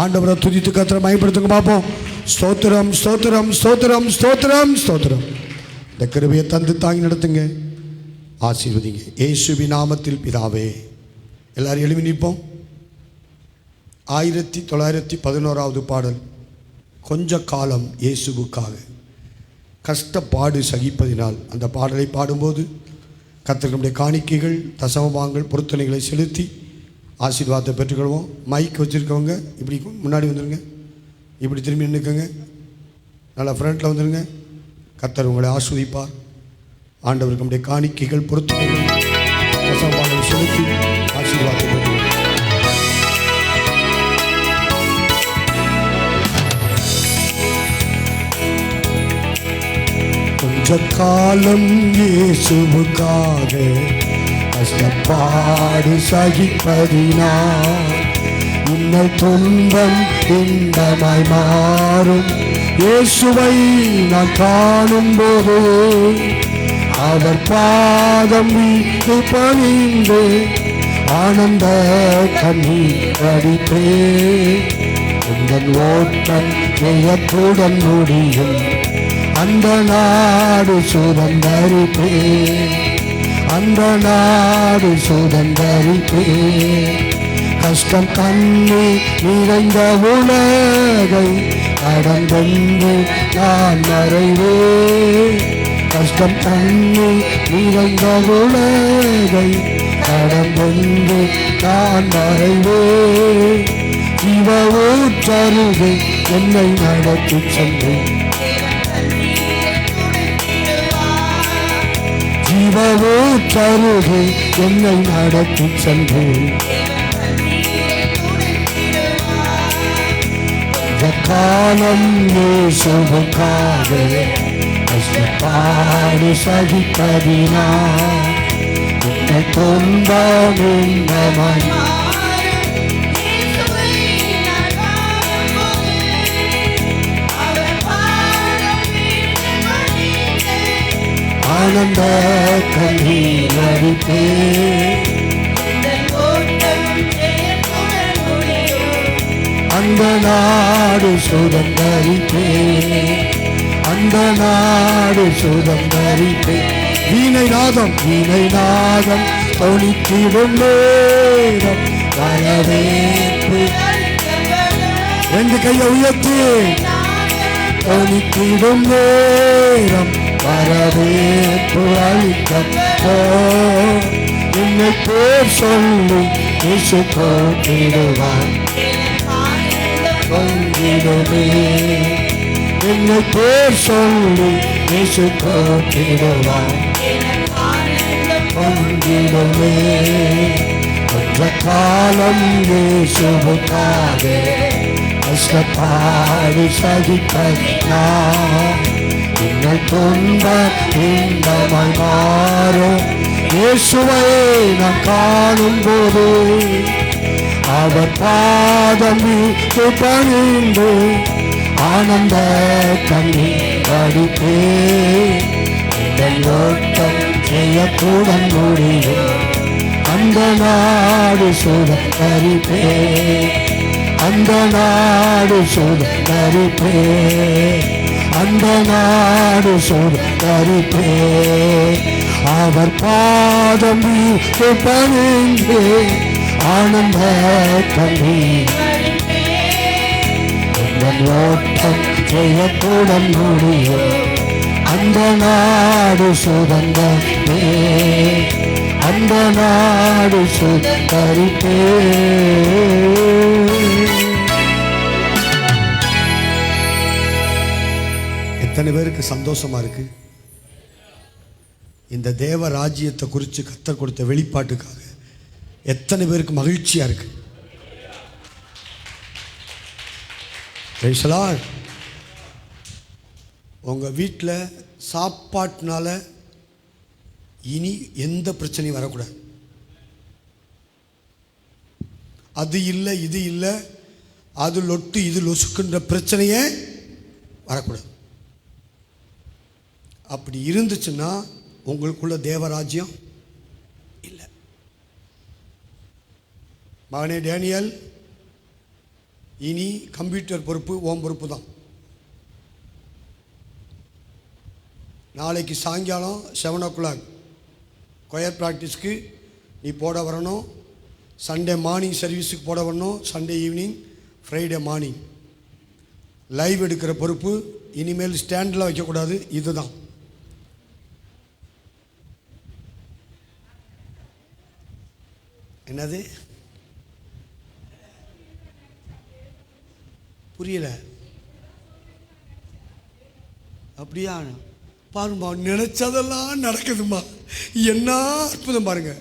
ஆண்டவரை துதித்து கர்த்தரை மகிமைப்படுத்துங்க பார்ப்போம். ஸ்தோத்திரம், ஸ்தோத்திரம், ஸ்தோத்திரம், ஸ்தோத்திரம், ஸ்தோத்திரம். இந்த கிருபையை தந்து தாங்கி நடத்துங்க, ஆசீர்வதிங்க இயேசுவின் நாமத்தில் பிதாவே. எல்லாரும் எழுப்பி நிற்போம். 1911 பாடல். கொஞ்ச காலம் இயேசுவுக்காக கஷ்டப்பாடு சகிப்பதினால். அந்த பாடலை பாடும்போது கர்த்தருடைய காணிக்கைகள், தசமபாகங்கள், பொருத்தனைகளை செலுத்தி ஆசீர்வாதத்தை பெற்றுக்கொள்வோம். மைக் வச்சுருக்கவங்க இப்படி முன்னாடி வந்துடுங்க, இப்படி திரும்பி நின்றுக்கங்க, நல்லா ஃப்ரண்ட்டில் வந்துடுங்க. கர்த்தர் உங்களை ஆஸ்வதிப்பார். ஆண்டவருக்கு நம்முடைய காணிக்கைகள், பொருத்தனைகள், தசமபாகங்கள் செலுத்தி ஆசீர்வாதத்தை பெற்றுக்கொள்வோம். கொஞ்ச காலம் இயேசுவுக்காக கஷ்டப்பாடு சகிப்பதினால் இன்னல் துன்பம் இன்பமாய் மாறும். இயேசுவை நான் காணும்போது அவர் பாதம் வீட்டு பணிந்து ஆனந்த கண்ணீர் அடிப்பே. உங்கள் ஓட்டம் ஜெயத்துடன் முடியும், அந்த நாடு சுதந்தரிப்பே. அந்த நாடு சுதந்தரிப்பே. கஷ்டம் கண்ணி நிறைந்த உலகை கடந்தென்று நான் மறைவே. கஷ்டம் கண்ணி நிறைந்த உலகை கடந்தென்று நான் மறைவே. ஜீவ ஊற்றருகே என்னை நடத்தி சென்றேன். ஜீவ ஊற்றருகே என்னை நடத்தி சென்றேன். காலம் இயேசுவுக்காக கஷ்டப்பாடு சகிப்பதினா உன்னை துன்பம் இன்பமாய் ஆனந்த கண்ணீர் வடிப்பே. அந்த நாடு சுதந்தரிப்பே. அந்த நாடு சுதந்தரிப்பே. வீணை நாதம் தொனித்திடும் நேரம் வரவேற்பு. ரெண்டு கையை உயர்த்தி தொனித்திடும் நேரம் வரவேற்பு அளிக்கப்போ. என்னை பேர் சொல்லி இயேசு போற்றிடுவார். பொங்கிடுமே என்னை பேர் சொல்லி இயேசு போற்றிடுவார். பொங்கிடுமே கொஞ்ச காலம் இயேசுவுக்காக கஷ்டப்பாடு சகிப்பதினா என்னை துன்ப இன்பமாய் மாறும். இயேசுவை நான் காணும் போது அவர் பாதம் மீது பணிந்து ஆனந்த கண்ணீர் வடிப்பே. இந்த ஓட்டம் செய்யக்கூடன் முடியும். அந்த நாடு சுதந்தரிப்பே. அந்த நாடு சுதந்தரிப்பே. அந்த நாடு சுதந்தரிப்பே. அவர் பாதம் மீது பணிந்து ஆனந்த கண்ணீர் ஓட்டம் செய்யக்கூடன் முடியும். அந்த நாடு சுதந்தரிப்பே. அந்த நாடு சுதந்தரிப்பே. எத்தனை பேருக்கு சந்தோஷமா இருக்கு? இந்த தேவ ராஜ்யத்தை குறித்து கர்த்தர் கொடுத்த வெளிப்பாட்டுக்காக எத்தனை பேருக்கு மகிழ்ச்சியா இருக்கு? உங்க வீட்டில் சாப்பாட்டுனால இனி எந்த பிரச்சனையும் வரக்கூடாது. அது இல்லை இது இல்லை, அது லொட்டு இது லொசுக்குன்ற பிரச்சனையே வரக்கூடாது. அப்படி இருந்துச்சுன்னா உங்களுக்குள்ள தேவராஜ்யம் இல்லை. மகனே டேனியல், இனி கம்ப்யூட்டர் பொறுப்பு ஓம் பொறுப்பு தான். நாளைக்கு சாயங்காலம் 7 o'clock கொயர் ப்ராக்டிஸ்க்கு நீ போட வரணும். சண்டே மார்னிங் சர்வீஸுக்கு போட வரணும். Sunday evening, Friday morning. Live எடுக்கிற பொறுப்பு இனிமேல் ஸ்டாண்டில் வைக்கக்கூடாது. இதுதான். என்னது புரியல? அப்படியா? பாருமா, நினைச்சதெல்லாம் நடக்குதுமா. என்ன அற்புதம் பாருங்க.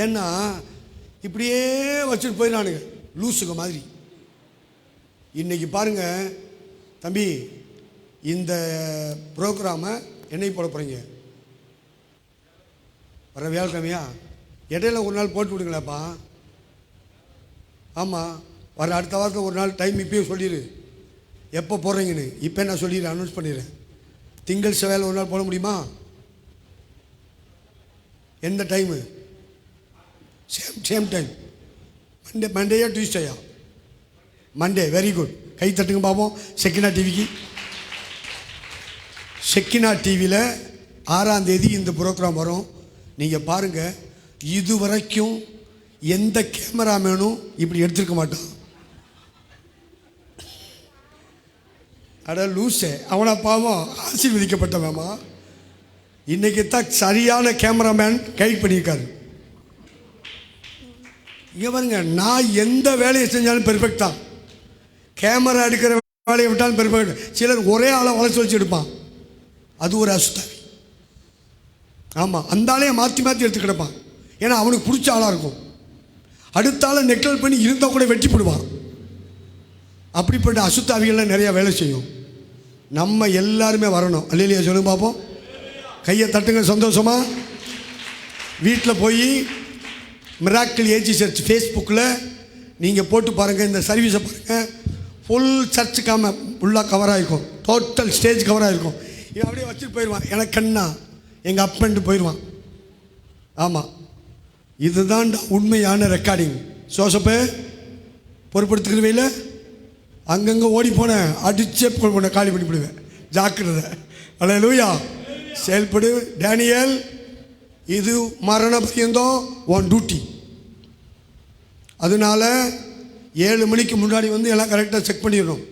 ஏன்னா இப்படியே வச்சுட்டு போயிடானுங்க லூசுங்க மாதிரி. இன்னைக்கு பாருங்க தம்பி, இந்த ப்ரோக்ராமை என்னைக்கு போட போறீங்க? வர வியாழக்கிழமையா? இடையில ஒரு நாள் போட்டு விடுங்களேப்பா. ஆமாம், வர அடுத்த வாரத்தில் ஒரு நாள் டைம் இப்பயே சொல்லிடு எப்போ போடுறீங்கன்னு. இப்போ நான் சொல்லிடுறேன், அனௌன்ஸ் பண்ணிடுறேன். திங்கள் செவ்வாயில் ஒரு நாள் போட முடியுமா? எந்த டைமு? Same time. மண்டேயா டியூஸ்டேயா? மண்டே. Very good. கை தட்டுங்க பார்ப்போம் செக்கினா டிவிக்கு. செக்கினா டிவியில் 6ஆம் தேதி இந்த ப்ரோக்ராம் வரும். நீங்கள் பாருங்கள், இது வரைக்கும் எந்த கேமராமேனும் இப்படி எடுத்திருக்க மாட்டான். அட லூசே, அவனை பாவம் ஆசீர்வதிக்கப்பட்டவமா. இன்னைக்கு தான் சரியான கேமராமேன் கைட் பண்ணியிருக்காரு. இங்கே பாருங்க, நான் எந்த வேலையை செஞ்சாலும் பெர்ஃபெக்ட் தான். கேமரா எடுக்கிற வேலையை விட்டாலும் பெர்ஃபெக்ட். சிலர் ஒரே ஆளை வளர்ச்சி வச்சு எடுப்பான், அது ஒரு அசுத்தாவி. ஆமாம், அந்த ஆளையை மாற்றி மாற்றி எடுத்து கிடப்பான். ஏன்னா அவனுக்கு பிடிச்ச ஆளாக இருக்கும். அடுத்த ஆளை நெக்லல் பண்ணி இருந்தால் கூட வெட்டி போடுவான். அப்படிப்பட்ட அசுத்தாவிகள்லாம் நிறையா வேலை செய்யும். நம்ம எல்லாருமே வரணும். அல்லேலூயா சொல்லுங்க பார்ப்போம். கையை தட்டுங்க சந்தோஷமா. வீட்டில் போய் மிராக்கிள் ஏஜி சர்ச் ஃபேஸ்புக்கில் நீங்கள் போட்டு பாருங்கள், இந்த சர்வீஸை பாருங்கள். ஃபுல் சர்ச்சுக்காம ஃபுல்லாக கவராக இருக்கும், டோட்டல் ஸ்டேஜ் கவராக இருக்கும். இவன் அப்படியே வச்சுட்டு போயிடுவான், எனக்கு கண்ணா எங்கள் அப்பன்ட்டு போயிடுவான். ஆமாம், இதுதான் உண்மையான ரெக்கார்டிங். சோசப்பே பொறுப்படுத்துக்கிறவையில் அங்கங்கே ஓடி போனேன், அடிச்சே போன காலி பண்ணி விடுவேன். ஜாக்கிரதை. அல்லேலூயா. செயல்படு டேனியல், இது மரண பரியந்தம் உன் டியூட்டி. அதனால 7 மணிக்கு முன்னாடி வந்து எல்லாம் கரெக்டாக செக் பண்ணிடணும்.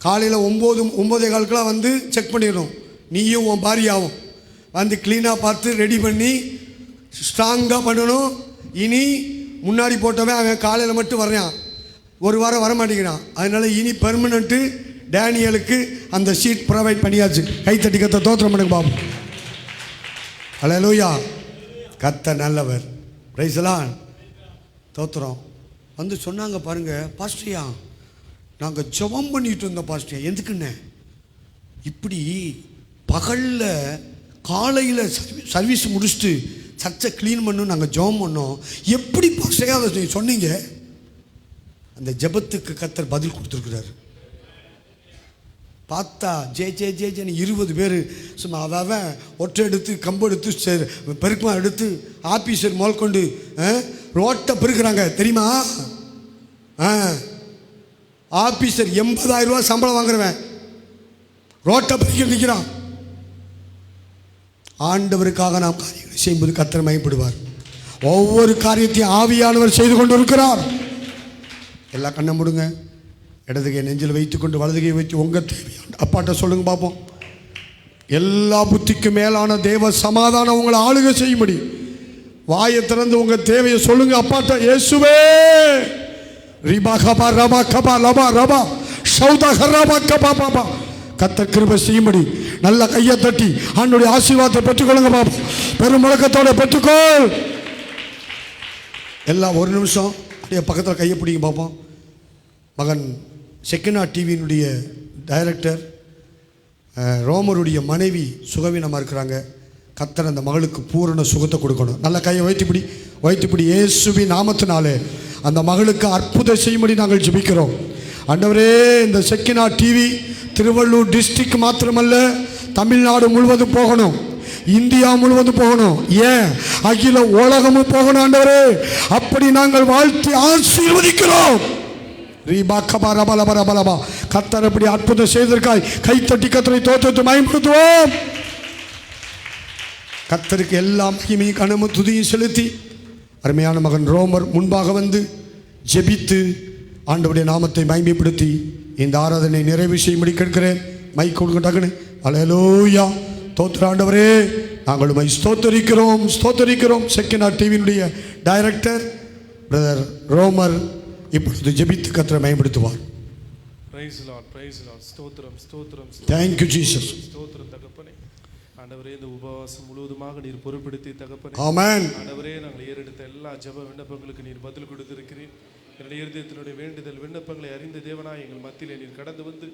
காலையில் 9:15 வந்து செக் பண்ணிடணும். நீயும் உன் பாரியாவும் வந்து க்ளீனாக பார்த்து ரெடி பண்ணி ஸ்ட்ராங்காக பண்ணணும். இனி முன்னாடி போட்டவன் அவன் காலையில் மட்டும் வர்றான், ஒரு வாரம் வரமாட்டேங்கிறான். அதனால் இனி பெர்மனண்ட்டு டேனியலுக்கு அந்த சீட் ப்ரொவைட் பண்ணியாச்சு. கைத்தட்டி கத்த தோத்திரம் பண்ணுங்க பாபு. அல்லேலூயா. கத்த நல்லவர். Price the Lord. தோத்திரம். வந்து சொன்னாங்க பாருங்க, பாஸ்டரியா நாங்கள் ஜெபம் பண்ணிட்டு இருந்தோம் பாஸ்டரியா. எதுக்குன்னு இப்படி பகலில் காலையில் சர்வீஸ் முடிச்சுட்டு சர்ச்சை க்ளீன் பண்ணணும், நாங்கள் ஜெபம் பண்ணோம். எப்படி பாஸ்டரியா அதை சொன்னீங்க? அந்த ஜெபத்துக்கு கர்த்தர் பதில் கொடுத்துருக்குறாரு. பார்த்தா ஜே 20 பேர் சும்மா அவன் ஒற்றை எடுத்து கம்பு எடுத்து பெருக்கமாக எடுத்து ஆபீஸர் முதல் கொண்டு ரோட்டை பெருக்கிறாங்க தெரியுமா? ஆபீஸர் 80,000 ரூபா சம்பளம் வாங்குறவன் ரோட்டை பெருக்கி நிற்கிறான். ஆண்டவருக்காக நாம் காரியங்களை செய்யும்போது கர்த்தர் மகிமைப்படுவார். ஒவ்வொரு காரியத்தையும் ஆவியானவர் செய்து கொண்டு இருக்கிறார். எல்லா கண்ணை மூடுங்க. இடதுகை நெஞ்சில் வைத்துக்கொண்டு வலதுகை வைத்து உங்கள் தேவையான அப்பாட்ட சொல்லுங்க பார்ப்போம். எல்லா புத்திக்கும் மேலான தேவ சமாதானம் உங்களை ஆளுகை செய்யும்படி வாயை திறந்து உங்கள் தேவையை சொல்லுங்க அப்பாட்ட. இயேசுவே ரிபா கபா ரபா கபா லபா ரபா சௌதா ஹரபா கபா பாபா கர்த்தர் கிருபை செய்யும்படி நல்ல கையை தட்டி ஆண்டவருடைய ஆசீர்வாதத்தை பெற்றுக்கொள்ளுங்க பாப்போம். பெரும் முழக்கத்தோட பெற்றுக்கொள். எல்லாம் ஒரு நிமிஷம் அப்படியே பக்கத்தில் கையை பிடிங்க பார்ப்போம். மகன் செக்கினா டிவியினுடைய டைரக்டர் ரோமருடைய மனைவி சுகவீனமாக இருக்கிறாங்க. கர்த்தர் அந்த மகளுக்கு பூரண சுகத்தை கொடுக்கணும். நல்ல கையை வைத்துப்பிடி இயேசுவின் நாமத்தினாலே அந்த மகளுக்கு அற்புதம் செய்யும்படி நாங்கள் ஜெபிக்கிறோம். ஆண்டவரே, இந்த செக்கினா டிவி திருவள்ளூர் டிஸ்ட்ரிக்ட் மாத்திரமல்ல, தமிழ்நாடு முழுவதும் போகணும், இந்தியா முழுவதும் போகணும், ஏன் அகில உலகமும் போகணும். ஆண்டவரே, அப்படி நாங்கள் வாழ்த்தி ஆசீர்வதிக்கிறோம். கர்த்தர் அப்படி அற்புதம் செய்திருக்காய். கைத்தட்டி கர்த்தரை தோற்றத்தை மகிமைப்படுத்துவோம். கர்த்தருக்கு எல்லா மகிமையும் கனமும் துதியும் செலுத்தி அருமையான மகன் ரோமர் முன்பாக வந்து ஜெபித்து ஆண்டவருடைய நாமத்தை மகிமைப்படுத்தி இந்த ஆராதனை நிறைவு செய்யும்படி கேட்கிறேன். மைக் கொடுக்கட்டாங்கன்னு. அல்லேலூயா. தோத்திர ஆண்டவரே, நாங்கள் உம்மை ஸ்தோத்தரிக்கிறோம். செக்கினா டிவியினுடைய டைரக்டர் பிரதர் ரோமர் இப்பொழுது ஜெபித்து கர்த்தரை மகிமைப்படுத்துவார். Praise the Lord, praise the Lord. ஸ்தோத்திரம். Thank you Jesus. ஸ்தோத்திரம் தகப்பனே. ஆண்டவரே, இந்த உபவாசம் முழுவதுமாக நீர் பொறுப்படுத்தி தகப்பனே. ஆமென். ஆண்டவரே, நாங்கள் ஏறெடுத்த எல்லா ஜெப விண்ணப்பங்களுக்கு நீர் பதில் கொடுத்திருக்கிறீர். என்னுடைய இருதயத்தினுடைய வேண்டுதல் விண்ணப்பங்களை அறிந்த தேவனாய் எங்கள் மத்தியிலே நீர் கடந்து வந்து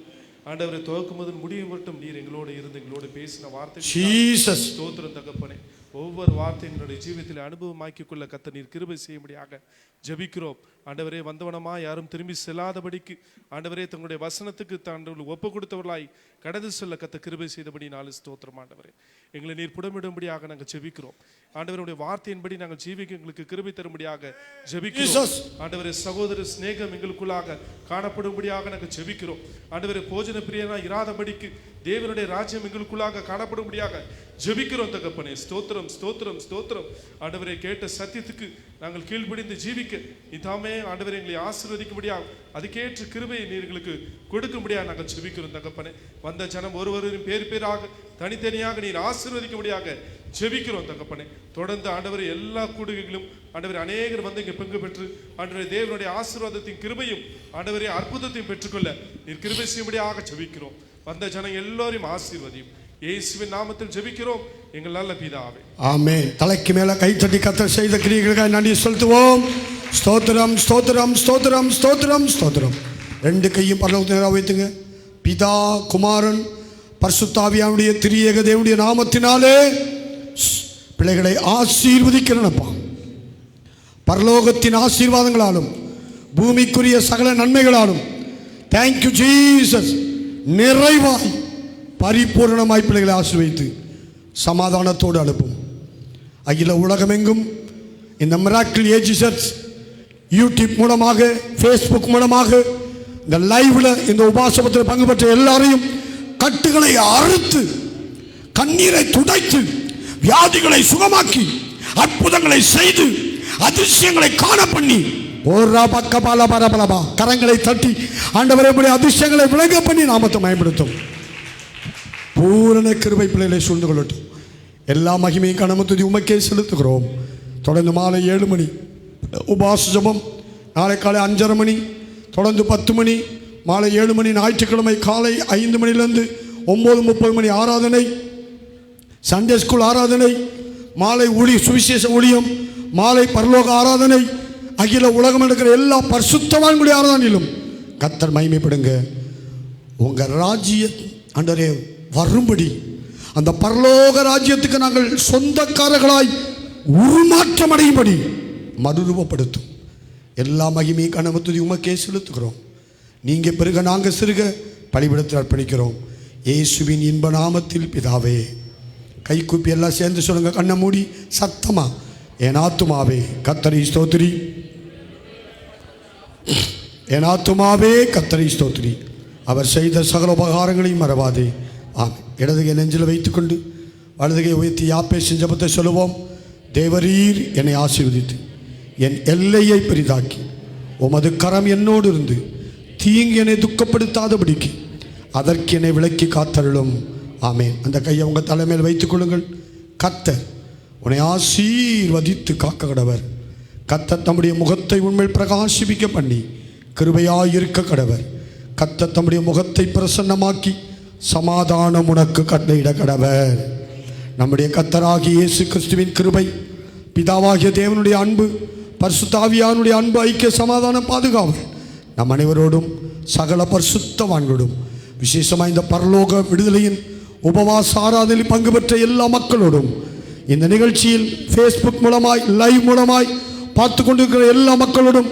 ஆண்டவரை துவக்கம் முதல் முடியும் மட்டும் நீர் எங்களோடு இருந்து எங்களோடு பேசின வார்த்தை ஜீசஸ். ஸ்தோத்திரம் தகப்பனே. ஒவ்வொரு வார்த்தையும் எங்களுடைய ஜீவிதத்தில் அனுபவமாக்கிக் கொள்ள கர்த்தர் நீர் கிருபை செய்யும்படியாக ஜெபிக்கிறோம். ஆண்டவரே வந்தவனமா யாரும் திரும்பி செல்லாதபடிக்கு ஆண்டவரே தங்களுடைய வசனத்துக்கு தாண்டவர்கள் ஒப்பு கொடுத்தவர்களாய் கடந்து செல்ல கத்த கிருபை செய்தபடி நாலு ஸ்தோத்திரம் ஆண்டவரே. எங்களை நீர் புடமிடும்படியாக நாங்கள் ஜெபிக்கிறோம் ஆண்டவருடைய வார்த்தையின்படி நாங்கள் ஜீவிக்க எங்களுக்கு கிருபை தரும்படியாக ஜெபிக்கிறோம் ஆண்டவரே. சகோதர சிநேகம் எங்களுக்குள்ளாக காணப்படும்படியாக நாங்கள் ஜெபிக்கிறோம் ஆண்டவரே. போஜன பிரியனா இராதபடிக்கு தேவனுடைய ராஜ்யம் எங்களுக்குள்ளாக காணப்படும்படியாக ஜெபிக்கிறோம் தகப்பனே. ஸ்தோத்திரம் ஸ்தோத்திரம் ஸ்தோத்திரம் ஆண்டவரே. கேட்ட சத்தியத்துக்கு நாங்கள் கீழ்ப்படிந்து ஜீவிக்க இதாமே ஆண்டவரே எங்களை ஆசீர்வதிக்கும்படியாக அதுக்கேற்ற கிருபையை நீர் எங்களுக்கு கொடுக்கும்படியாக நாங்கள் ஜெபிக்கிறோம் தகப்பனே. வந்த ஜனம் ஒருவரும் பேராக தனித்தனியாக நீர் ஆசீர்வதிக்கும்படியாக ஜெபிக்கிறோம் தகப்பனே. தொடர்ந்து ஆண்டவரே எல்லா கூடுகைகளும் ஆண்டவரே அநேகர் வந்து இங்கே பங்கு பெற்று ஆண்டவரே தேவனுடைய ஆசீர்வாதத்தின் கிருபையும் ஆண்டவரே அற்புதத்தையும் பெற்றுக்கொள்ள நீர் கிருபை செய்யும்படியாக ஜெபிக்கிறோம். வந்த ஜனம் எல்லோரையும் ஆசீர்வதியும் இயேசுவின் நாமத்தில் ஜெபிக்கிறோம் எங்கள் நல்ல பிதாவே, ஆமென். தலைக்கு மேல கைத்தட்டி கர்த்தர் செய்த கிரியைகளுக்காக நன்றி செலுத்துவோம். ஸ்தோத்திரம் ஸ்தோத்திரம் ஸ்தோத்திரம் ஸ்தோத்திரம் ஸ்தோத்திரம். ரெண்டு கையும் பரலோகத்தில் வைத்துங்க. பிதா குமாரன் பரிசுத்தாவியானுடைய திரியேக தேவனுடைய நாமத்தினாலே பிள்ளைகளை ஆசீர்வதிக்கிறனப்பா. பரலோகத்தின் ஆசீர்வாதங்களாலும் பூமிக்குரிய சகல நன்மைகளாலும் தேங்க்யூ ஜீசஸ் நிறைவாய் பரிபூர்ணமாய் பிள்ளைகளை ஆசீர்வதித்து சமாதானத்தோடு அனுப்பும். அகில உலகமெங்கும் இந்த மிராக்கிள் ஏஜ் சர்ச் யூடியூப் மூலமாக ஃபேஸ்புக் மூலமாக இந்த லைவ்ல இந்த உபாசபத்தில் பங்கு பெற்ற எல்லாரையும் கட்டுகளை அறுத்து கண்ணீரை துடைத்து வியாதிகளை சுகமாக்கி அற்புதங்களை செய்து அதிசயங்களை காண பண்ணி கரங்களை தட்டி ஆண்டவரே அதிசயங்களை விளங்க பண்ணி நாமத்தை பயன்படுத்தும். பூரண கிருபை பிள்ளைகளை சூழ்ந்து கொள்ளட்டும். எல்லா மகிமையும் கனமத்துதி உமக்கே செலுத்துகிறோம். தொடர்ந்து மாலை 7 மணி உபாச ஜபம், நாளை காலை 5:30 மணி, தொடர்ந்து 10 மணி, மாலை 7 மணி, ஞாயிற்றுக்கிழமை காலை 5 மணிலிருந்து 9:30 மணி ஆராதனை, சண்டே ஸ்கூல் ஆராதனை, மாலை சுவிசேஷ ஊழியம், மாலை பரலோக ஆராதனை, அகில உலகம் எடுக்கிற எல்லா பரிசுத்தவான்களுடைய ஆராதனையிலும் கர்த்தர் மகிமைப்படுங்க. உங்கள் ராஜ்ய ஆண்டவரே வரும்படி அந்த பரலோக ராஜ்யத்துக்கு நாங்கள் சொந்தக்காரர்களாய் உருமாற்றம் அடையும்படி மறுரூபப்படுத்தும். எல்லா மகிமையும் கனமத்துதி உமக்கே செலுத்துகிறோம். நீங்கள் பெருக நாங்கள் சிறுக பலிபீடத்தில் அர்ப்பணிக்கிறோம். இயேசுவின் இன்ப நாமத்தில் பிதாவே. கை கூப்பி எல்லாம் சேர்ந்து சொல்லுங்க, கண்ணை மூடி சத்தமா. என் ஆத்துமாவே கர்த்தரை ஸ்தோத்திரி, என் ஆத்துமாவே கர்த்தரை ஸ்தோத்திரி, அவர் செய்த சகல உபகாரங்களையும் மறவாதே. ஆமென். இடதுகை நெஞ்சில் வைத்துக்கொண்டு வலதுகை உயர்த்தி யாப்பேசின் ஜெபத்தை சொல்லுவோம். தேவரீர் என்னை ஆசீர்வதித்து என் எல்லையை பெரிதாக்கி உமது கரம் என்னோடு இருந்து தீங்கு என்னை துக்கப்படுத்தாதபடிக்கு அதற்கு என்னை விலக்கி காத்தருளும். ஆமென். அந்த கையை உங்கள் தலைமையில் வைத்துக் கொள்ளுங்கள். கர்த்தர் உன்னை ஆசீர்வதித்து காக்க கடவர். கர்த்தர் தம்முடைய முகத்தை உண்மையில் பிரகாசிப்பிக்க பண்ணி கிருபையாயிருக்க கடவர். கர்த்தர் தம்முடைய முகத்தை பிரசன்னமாக்கி சமாதானம் உனக்கு கட்டளையிட கடவர். நம்முடைய கர்த்தராகிய இயேசு கிறிஸ்துவின் கிருபை, பிதாவாகிய தேவனுடைய அன்பு, பரிசுத்த ஆவியானுடைய அன்பு, ஐக்கிய சமாதான பாதுகாவல் நம் அனைவரோடும் சகல பரிசுத்தவான்களோடும் விசேஷமாக இந்த பரலோக விடுதலையின் உபவாச ஆராதனையில் பங்கு பெற்ற எல்லா மக்களோடும், இந்த நிகழ்ச்சியில் ஃபேஸ்புக் மூலமாய் லைவ் மூலமாய் பார்த்து கொண்டிருக்கிற எல்லா மக்களோடும்,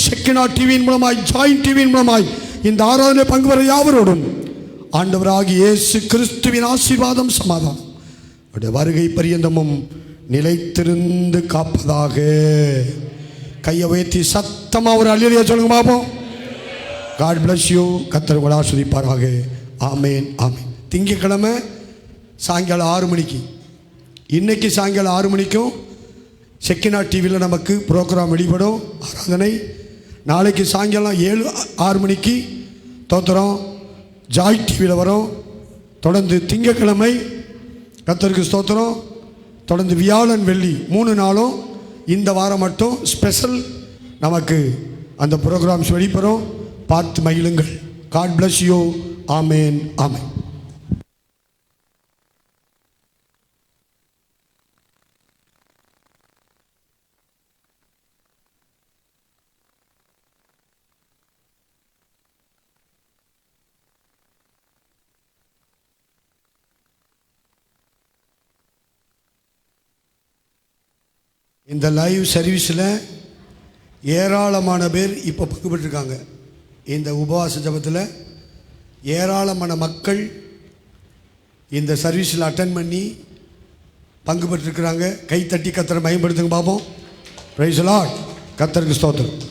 ஷெக்கினா டிவியின் மூலமாய், ஜாயின் டிவியின் மூலமாய் இந்த ஆராதனை பங்கு பெற யாவரோடும் ஆண்டவராகிய இயேசு கிறிஸ்துவின் ஆசீர்வாதம் சமாதானம் அவருடைய வருகை பரியந்தமும் நிலைத்திருந்து காப்பதாக. கையை உயர்த்தி சத்தமாக ஒரு அல்லேலூயா சொல்லுங்க பாப்போம். God bless you. கர்த்தர் உங்களை ஆசீர்வதிப்பாராக. ஆமேன் ஆமேன். திங்கட்கிழமை சாயங்காலம் 6 மணிக்கு, இன்னைக்கு சாயங்காலம் 6 மணிக்கும் ஷெக்கினா டிவியில் நமக்கு ப்ரோக்ராம் வெளிப்படும் ஆராதனை. நாளைக்கு சாயங்காலம் 7-6 மணிக்கு தோத்திரம் ஜாய் டிவியில் வரும். தொடர்ந்து திங்கட்கிழமை கர்த்தருக்கு ஸ்தோத்திரம், தொடர்ந்து வியாழன் வெள்ளி 3 நாளும் இந்த வாரம் மட்டும் ஸ்பெஷல் நமக்கு அந்த ப்ரோக்ராம்ஸ் வெளிப்படும். பார்த்து மகிழுங்கள். God bless you. ஆமேன் ஆமேன். இந்த லைவ் சர்வீஸில் ஏராளமான பேர் இப்போ பங்கு பெற்றிருக்காங்க. இந்த உபவாச ஜெபத்தில் ஏராளமான மக்கள் இந்த சர்வீஸில் அட்டென்ட் பண்ணி பங்கு பெற்றிருக்கிறாங்க. கை தட்டி கர்த்தரை மகிமைப்படுத்துங்க பார்ப்போம். Price the Lord. கர்த்தருக்கு ஸ்தோத்திரம்.